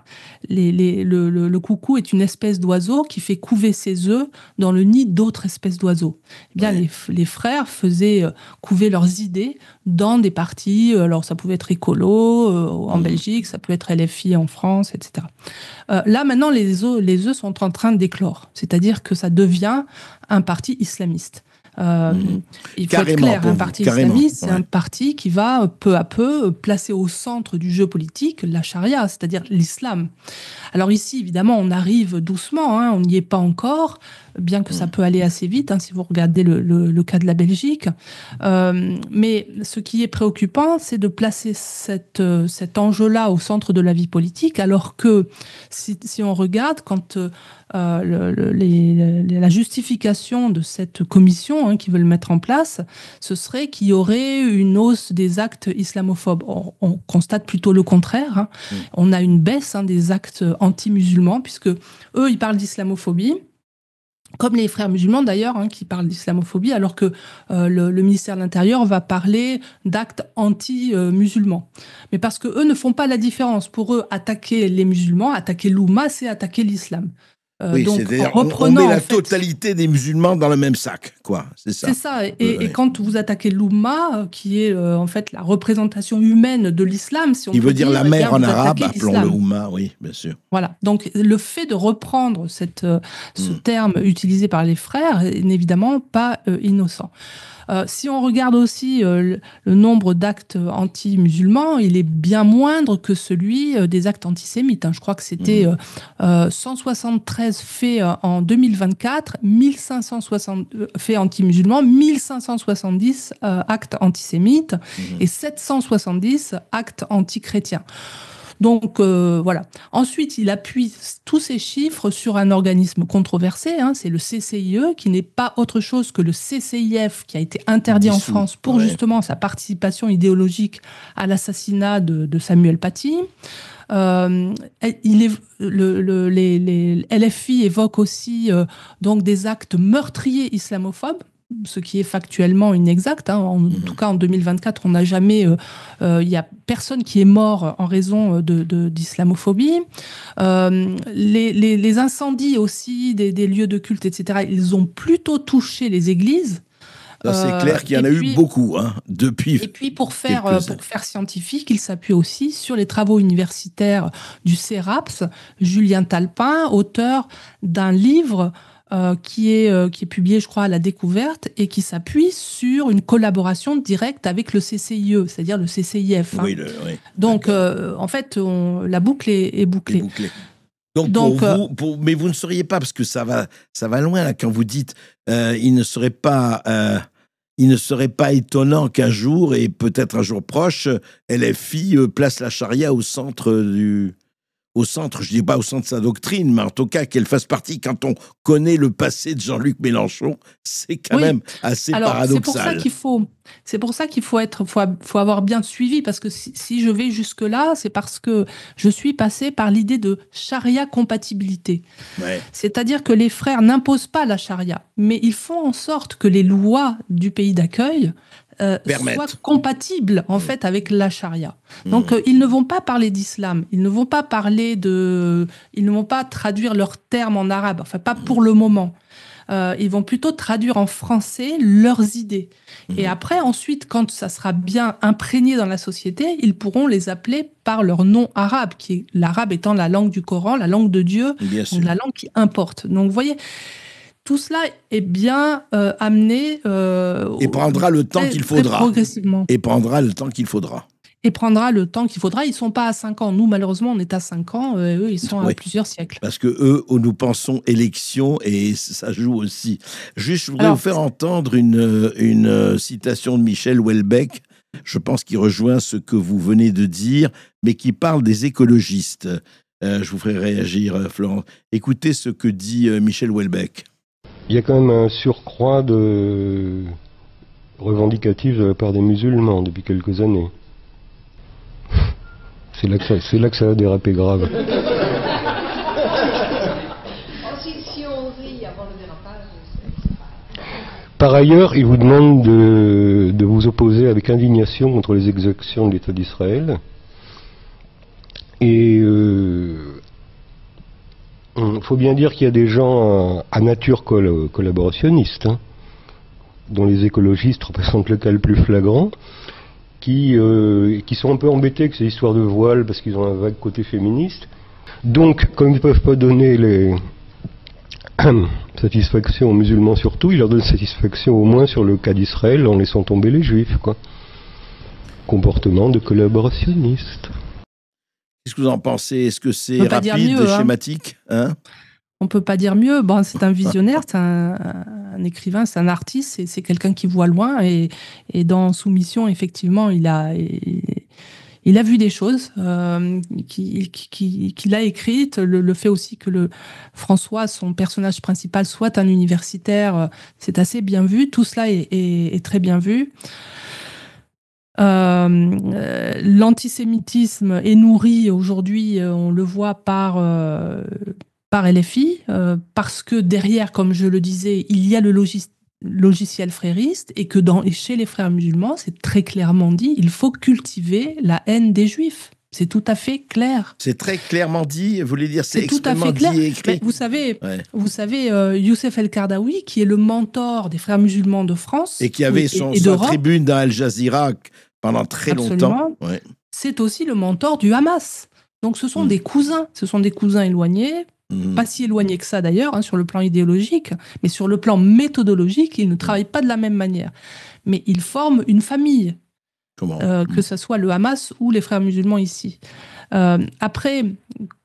le coucou est une espèce d'oiseau qui fait couver ses œufs dans le nid d'autres espèces d'oiseaux. Eh bien les frères faisaient couver leurs idées dans des partis, alors ça pouvait être écolo en Belgique, ça peut être LFI en France, etc. Là, maintenant, les œufs sont en train d'éclore. C'est-à-dire que ça devient un parti islamiste. Il faut être clair, un parti islamiste, c'est un parti qui va peu à peu placer au centre du jeu politique la charia, c'est-à-dire l'islam. Alors ici, évidemment, on arrive doucement, hein, on n'y est pas encore, bien que ça peut aller assez vite, hein, si vous regardez le cas de la Belgique. Mais ce qui est préoccupant, c'est de placer cet enjeu-là au centre de la vie politique, alors que si on regarde, quand la justification de cette commission qui veulent mettre en place, ce serait qu'il y aurait une hausse des actes islamophobes. On constate plutôt le contraire. Hein. On a une baisse des actes anti-musulmans, puisque eux, ils parlent d'islamophobie, comme les frères musulmans d'ailleurs, qui parlent d'islamophobie, alors que le ministère de l'Intérieur va parler d'actes anti-musulmans. Mais parce qu'eux ne font pas la différence. Pour eux, attaquer les musulmans, attaquer l'Oumma, c'est attaquer l'islam. Oui, c'est-à-dire on met la totalité des musulmans dans le même sac, quoi. C'est ça. C'est ça. Et quand vous attaquez l'Oumma, qui est en fait la représentation humaine de l'islam, si on il peut veut dire la mer en arabe, appelons-le Oumma, oui, bien sûr. Voilà. Donc le fait de reprendre ce terme utilisé par les frères n'est évidemment pas innocent. Si on regarde aussi le nombre d'actes anti-musulmans, il est bien moindre que celui des actes antisémites, hein. Je crois que c'était 173 faits en 2024, 1560 faits anti-musulmans, 1570 actes antisémites et 770 actes anti-chrétiens. Donc voilà. Ensuite, il appuie tous ces chiffres sur un organisme controversé, hein, c'est le CCIE, qui n'est pas autre chose que le CCIF, qui a été interdit en France pour justement sa participation idéologique à l'assassinat de Samuel Paty. Les LFI évoquent aussi donc des actes meurtriers islamophobes, ce qui est factuellement inexact, hein. En tout cas, en 2024, on n'a jamais, il y a personne qui est mort en raison d'islamophobie. Les incendies aussi des lieux de culte, etc., ils ont plutôt touché les églises. C'est clair qu'il y en a eu beaucoup, hein, depuis. Et puis pour faire scientifique, il s'appuie aussi sur les travaux universitaires du CERAPS, Julien Talpin, auteur d'un livre qui est publié, je crois, à La Découverte, et qui s'appuie sur une collaboration directe avec le CCIE, c'est-à-dire le CCIF. Hein. Oui. Donc, en fait, la boucle est bouclée. Donc mais vous ne sauriez pas, parce que ça va loin là, quand vous dites il ne serait pas étonnant qu'un jour, et peut-être un jour proche, LFI place la charia au centre, je dis pas au centre de sa doctrine, mais en tout cas qu'elle fasse partie. Quand on connaît le passé de Jean-Luc Mélenchon, c'est quand même assez paradoxal. C'est pour ça qu'il faut avoir bien suivi, parce que si je vais jusque-là, c'est parce que je suis passée par l'idée de charia compatibilité. Ouais. C'est-à-dire que les frères n'imposent pas la charia, mais ils font en sorte que les lois du pays d'accueil soient compatibles en fait avec la charia. Donc ils ne vont pas parler d'islam, ils ne vont pas traduire leurs termes en arabe, enfin pas pour le moment. Ils vont plutôt traduire en français leurs idées. Et après, ensuite, quand ça sera bien imprégné dans la société, ils pourront les appeler par leur nom arabe, l'arabe étant la langue du Coran, la langue de Dieu, donc la langue qui importe. Donc vous voyez, tout cela est bien amené. Et prendra le temps qu'il faudra. Progressivement. Et prendra le temps qu'il faudra. Ils ne sont pas à 5 ans. Nous, malheureusement, on est à 5 ans. Eux, ils sont à plusieurs siècles. Parce que eux, nous pensons élection, et ça joue aussi. Juste, je voudrais vous faire entendre une citation de Michel Houellebecq. Je pense qu'il rejoint ce que vous venez de dire, mais qui parle des écologistes. Je vous ferai réagir, Florent. Écoutez ce que dit Michel Houellebecq. Il y a quand même un surcroît de revendicatifs de la part des musulmans depuis quelques années. C'est là que ça a dérapé grave. Si on rit avant le dérapage, Par ailleurs, il vous demande de vous opposer avec indignation contre les exactions de l'État d'Israël. Et il faut bien dire qu'il y a des gens à nature collaborationniste, hein, dont les écologistes représentent le cas le plus flagrant, qui sont un peu embêtés avec ces histoires de voile parce qu'ils ont un vague côté féministe. Donc, comme ils ne peuvent pas donner les satisfaction aux musulmans surtout, il leur donne satisfaction au moins sur le cas d'Israël en laissant tomber les juifs, quoi. Comportement de collaborationniste. Qu'est-ce que vous en pensez? Est-ce que c'est rapide, schématique, hein? On peut pas dire mieux. Bon, c'est un visionnaire, c'est un écrivain, c'est un artiste, c'est quelqu'un qui voit loin, et dans Soumission, effectivement, il a vu des choses qu'il a écrites. Le fait aussi que François, son personnage principal, soit un universitaire, c'est assez bien vu. Tout cela est très bien vu. L'antisémitisme est nourri aujourd'hui, on le voit par LFI, parce que derrière, comme je le disais, il y a le logiciel frériste, et que chez les frères musulmans, c'est très clairement dit, il faut cultiver la haine des juifs. C'est tout à fait clair. C'est très clairement dit, vous voulez dire c'est extrêmement dit et écrit. Mais vous savez, Youssef El-Kardaoui, qui est le mentor des frères musulmans de France et qui avait sa tribune dans Al Jazeera pendant très longtemps. C'est aussi le mentor du Hamas. Donc ce sont des cousins éloignés. pas si éloignés que ça d'ailleurs, hein, sur le plan idéologique, mais sur le plan méthodologique, ils ne travaillent pas de la même manière. Mais ils forment une famille, que ce soit le Hamas ou les frères musulmans ici. Après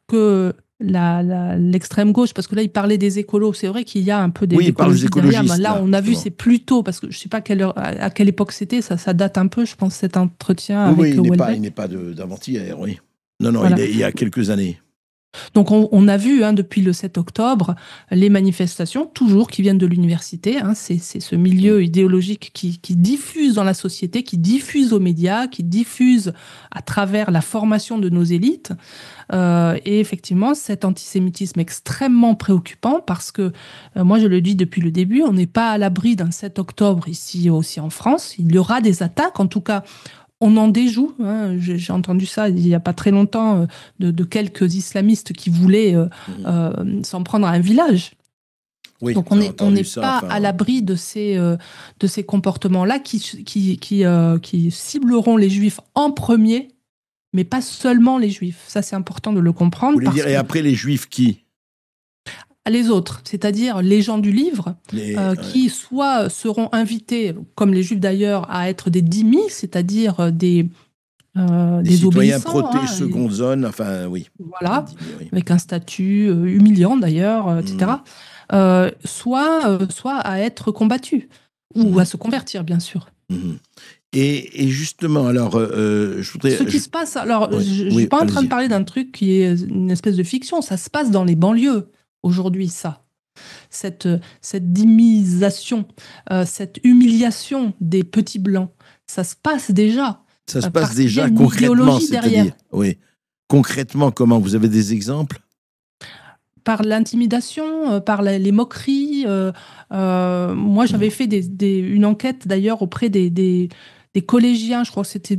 que l'extrême gauche, parce que là il parlait des écolos, c'est vrai qu'il y a un peu des écologistes. Là on a vu, c'est plus tôt, parce que je ne sais pas à quelle époque c'était, ça date un peu, je pense, cet entretien avec Houellebecq. Il n'est pas d'avant-hier, oui. Non, voilà. Il y a quelques années. Donc on a vu depuis le 7 octobre les manifestations, toujours qui viennent de l'université. C'est ce milieu idéologique qui diffuse dans la société, qui diffuse aux médias, qui diffuse à travers la formation de nos élites. Et effectivement, cet antisémitisme extrêmement préoccupant parce que, moi je le dis depuis le début, on n'est pas à l'abri d'un 7 octobre ici aussi en France. Il y aura des attaques, en tout cas. On en déjoue. J'ai entendu ça il n'y a pas très longtemps de quelques islamistes qui voulaient s'en prendre à un village. Oui, donc on n'est pas à l'abri de ces comportements-là qui cibleront les juifs en premier, mais pas seulement les juifs. Ça, c'est important de le comprendre. Vous voulez dire, et après les juifs qui ? Les autres, c'est-à-dire les gens du livre, qui soit seront invités, comme les juifs d'ailleurs, à être des dhimmis, c'est-à-dire des citoyens obéissants. seconde zone, enfin oui. Voilà, avec un statut humiliant d'ailleurs, etc. Soit à être combattus, ou à se convertir, bien sûr. Et justement, alors, je voudrais... Ce qui se passe, alors, je ne suis pas en train de parler d'un truc qui est une espèce de fiction, ça se passe dans les banlieues. Aujourd'hui, cette dhimmisation, cette humiliation des petits blancs, ça se passe déjà. Ça se passe déjà concrètement, c'est-à-dire. Oui. Concrètement, comment ? Vous avez des exemples ? Par l'intimidation, par les moqueries. Moi, j'avais fait une enquête d'ailleurs auprès des collégiens, je crois que c'était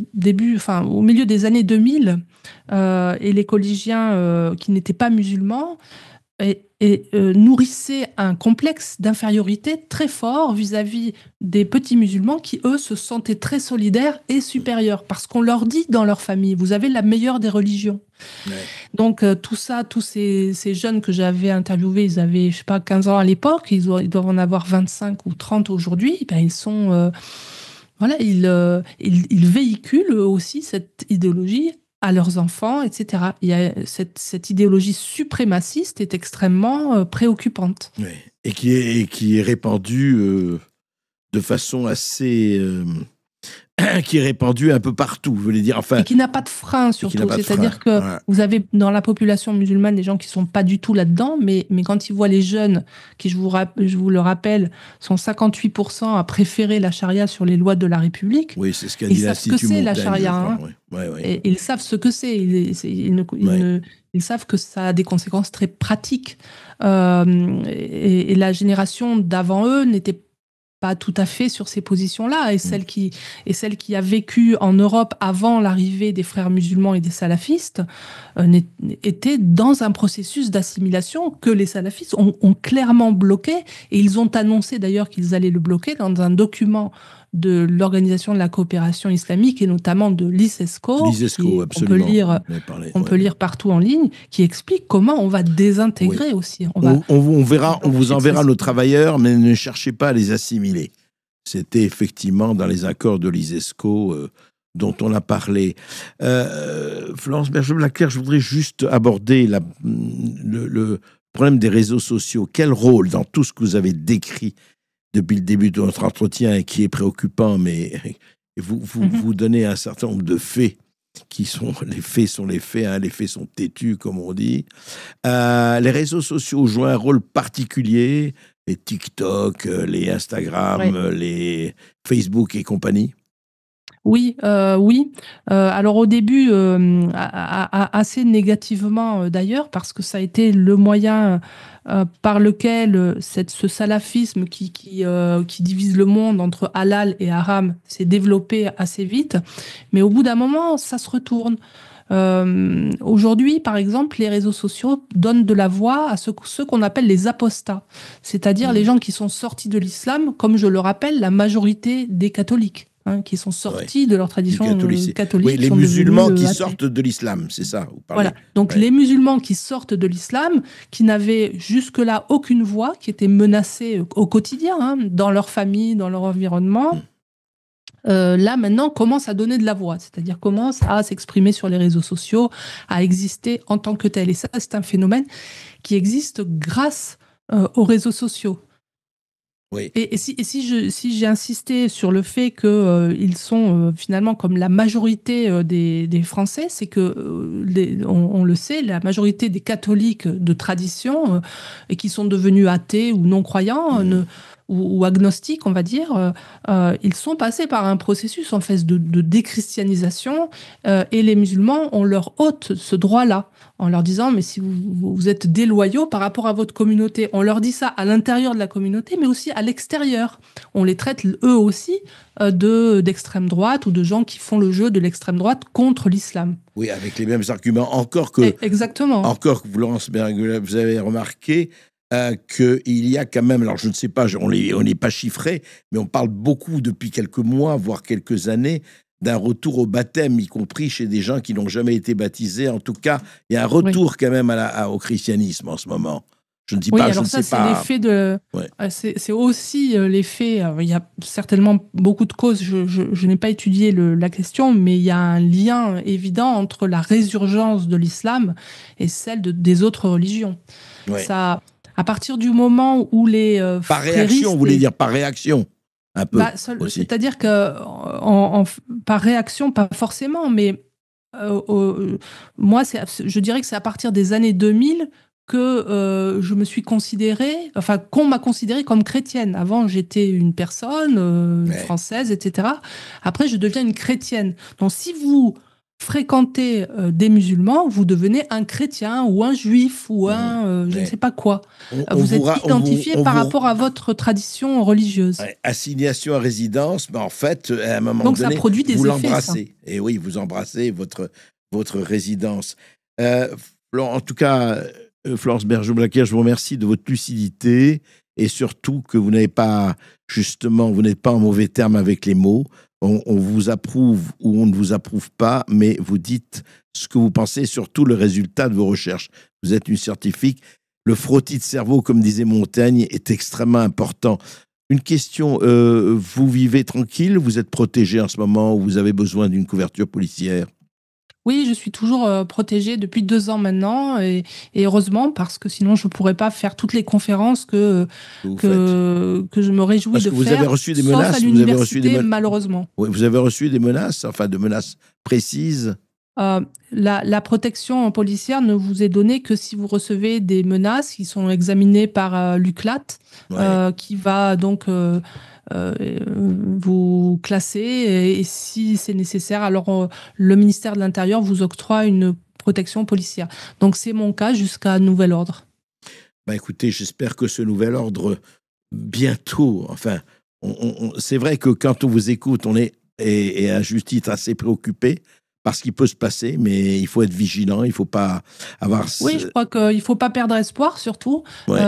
au milieu des années 2000, et les collégiens qui n'étaient pas musulmans. Et nourrissait un complexe d'infériorité très fort vis-à-vis des petits musulmans qui, eux, se sentaient très solidaires et supérieurs. Parce qu'on leur dit dans leur famille, vous avez la meilleure des religions. Ouais. Donc, tout ça, tous ces jeunes que j'avais interviewés, ils avaient, je sais pas, 15 ans à l'époque, ils doivent en avoir 25 ou 30 aujourd'hui. Ben, ils sont... ils véhiculent aussi cette idéologie à leurs enfants, etc. Il y a cette idéologie suprémaciste est extrêmement préoccupante. Oui. Et qui est répandue de façon assez... qui est répandue un peu partout, vous voulez dire. Enfin, et qui n'a pas de frein, surtout. C'est-à-dire que vous avez dans la population musulmane des gens qui ne sont pas du tout là-dedans, mais quand ils voient les jeunes, qui, je vous le rappelle, sont 58% à préférer la charia sur les lois de la République. Oui, c'est ce qu'a dit l'Institut Montaigne. Ils savent ce que c'est, la charia. Et ils savent ce que c'est. Ils savent que ça a des conséquences très pratiques. Et la génération d'avant eux n'était pas tout à fait sur ces positions-là, et celle qui a vécu en Europe avant l'arrivée des frères musulmans et des salafistes était dans un processus d'assimilation que les salafistes ont clairement bloqué, et ils ont annoncé d'ailleurs qu'ils allaient le bloquer dans un document de l'Organisation de la coopération islamique et notamment de l'ISESCO, absolument. On peut lire partout en ligne, qui explique comment on va désintégrer aussi. On vous enverra nos travailleurs, mais ne cherchez pas à les assimiler. C'était effectivement dans les accords de l'ISESCO dont on a parlé. Florence Berger-Blaclair, je voudrais juste aborder le problème des réseaux sociaux. Quel rôle dans tout ce que vous avez décrit depuis le début de notre entretien et qui est préoccupant, mais vous donnez un certain nombre de faits les faits sont les faits, les faits sont têtus, comme on dit. Les réseaux sociaux jouent un rôle particulier, les TikTok, les Instagram, les Facebook et compagnie. Oui. Alors au début, assez négativement d'ailleurs, parce que ça a été le moyen par lequel ce salafisme qui divise le monde entre halal et haram s'est développé assez vite. Mais au bout d'un moment, ça se retourne. Aujourd'hui, par exemple, les réseaux sociaux donnent de la voix à ceux qu'on appelle les apostats, c'est-à-dire les gens qui sont sortis de l'islam, comme je le rappelle, la majorité des catholiques. qui sont sortis de leur tradition catholique. Oui, les musulmans qui sortent de l'islam, c'est ça, vous parlez. Voilà, donc les musulmans qui sortent de l'islam, qui n'avaient jusque-là aucune voix, qui étaient menacés au quotidien, dans leur famille, dans leur environnement, là maintenant commencent à donner de la voix, c'est-à-dire commencent à s'exprimer sur les réseaux sociaux, à exister en tant que tel. Et ça, c'est un phénomène qui existe grâce aux réseaux sociaux. Oui. Et si j'ai insisté sur le fait qu'ils sont finalement comme la majorité des Français, c'est que, on le sait, la majorité des catholiques de tradition et qui sont devenus athées ou non-croyants ou agnostiques, on va dire, ils sont passés par un processus en fait de déchristianisation et les musulmans, on leur ôte ce droit-là en leur disant mais si vous êtes déloyaux par rapport à votre communauté. On leur dit ça à l'intérieur de la communauté, mais aussi à l'extérieur. On les traite eux aussi d'extrême droite ou de gens qui font le jeu de l'extrême droite contre l'islam. Oui, avec les mêmes arguments. Encore que, exactement. Encore que Florence Bergula, vous avez remarqué qu'il y a quand même, alors je ne sais pas, on n'est pas chiffré, mais on parle beaucoup depuis quelques mois, voire quelques années, d'un retour au baptême, y compris chez des gens qui n'ont jamais été baptisés. En tout cas, il y a un retour quand même au christianisme en ce moment. Je ne dis pas, alors je ne sais pas. L'effet de, c'est aussi l'effet. Il y a certainement beaucoup de causes. Je n'ai pas étudié la question, mais il y a un lien évident entre la résurgence de l'islam et celle des autres religions. Ouais. Ça, à partir du moment où les par réaction, vous voulez dire par réaction. Un peu c'est-à-dire que par réaction, pas forcément, mais moi, je dirais que c'est à partir des années 2000 que je me suis considérée, enfin qu'on m'a considérée comme chrétienne. Avant, j'étais une personne française, etc. Après, je deviens une chrétienne. Donc, si vous fréquentez des musulmans, vous devenez un chrétien ou un juif ou je ne sais pas quoi. Vous êtes identifié par rapport à votre tradition religieuse. Assignation à résidence, mais en fait, à un moment donc donné, ça produit des vous effets, l'embrassez. Et oui, vous embrassez votre résidence. En tout cas, Florence Bergeau-Blacker, je vous remercie de votre lucidité et surtout que vous n'êtes pas en mauvais termes avec les mots. On vous approuve ou on ne vous approuve pas, mais vous dites ce que vous pensez, surtout le résultat de vos recherches. Vous êtes une scientifique. Le frottis de cerveau, comme disait Montaigne, est extrêmement important. Une question, vous vivez tranquille, vous êtes protégé en ce moment ou vous avez besoin d'une couverture policière ? Oui, je suis toujours protégée depuis 2 ans maintenant et heureusement parce que sinon je ne pourrais pas faire toutes les conférences que je me réjouis de faire. Vous avez reçu des menaces, malheureusement. Oui, vous avez reçu des menaces, enfin de menaces précises. La protection policière ne vous est donnée que si vous recevez des menaces qui sont examinées par l'UCLAT, qui va donc vous classer et si c'est nécessaire, alors le ministère de l'Intérieur vous octroie une protection policière. Donc c'est mon cas jusqu'à nouvel ordre. Écoutez, j'espère que ce nouvel ordre, bientôt, enfin, c'est vrai que quand on vous écoute, on est, et à juste titre, assez préoccupé par ce qui peut se passer, mais il faut être vigilant, il ne faut pas avoir... Oui, je crois qu'il ne faut pas perdre espoir, surtout.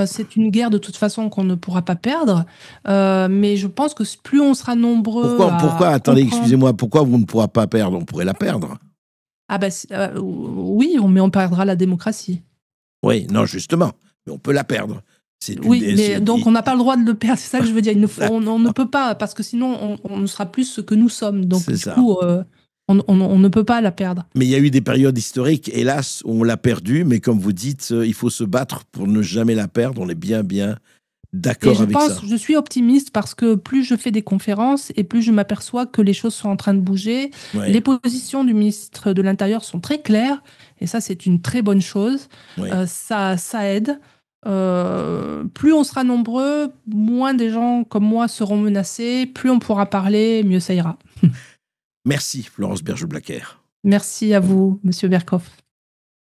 C'est une guerre, de toute façon, qu'on ne pourra pas perdre. Mais je pense que plus on sera nombreux... Pourquoi attendez, excusez-moi, pourquoi vous ne pourrez pas perdre ? On pourrait la perdre. Oui, mais on perdra la démocratie. Oui, non, justement. Mais on peut la perdre. Donc on n'a pas le droit de le perdre, c'est ça que je veux dire. On ne peut pas, parce que sinon, on ne sera plus ce que nous sommes. Donc du coup... On ne peut pas la perdre. Mais il y a eu des périodes historiques, hélas, où on l'a perdue, mais comme vous dites, il faut se battre pour ne jamais la perdre. On est bien d'accord avec ça. Je suis optimiste parce que plus je fais des conférences et plus je m'aperçois que les choses sont en train de bouger. Les positions du ministre de l'Intérieur sont très claires et ça, c'est une très bonne chose. Ça aide. Plus on sera nombreux, moins des gens comme moi seront menacés, plus on pourra parler, mieux ça ira. Merci, Florence Bergeau-Blacker. Merci à vous, Monsieur Berkhoff.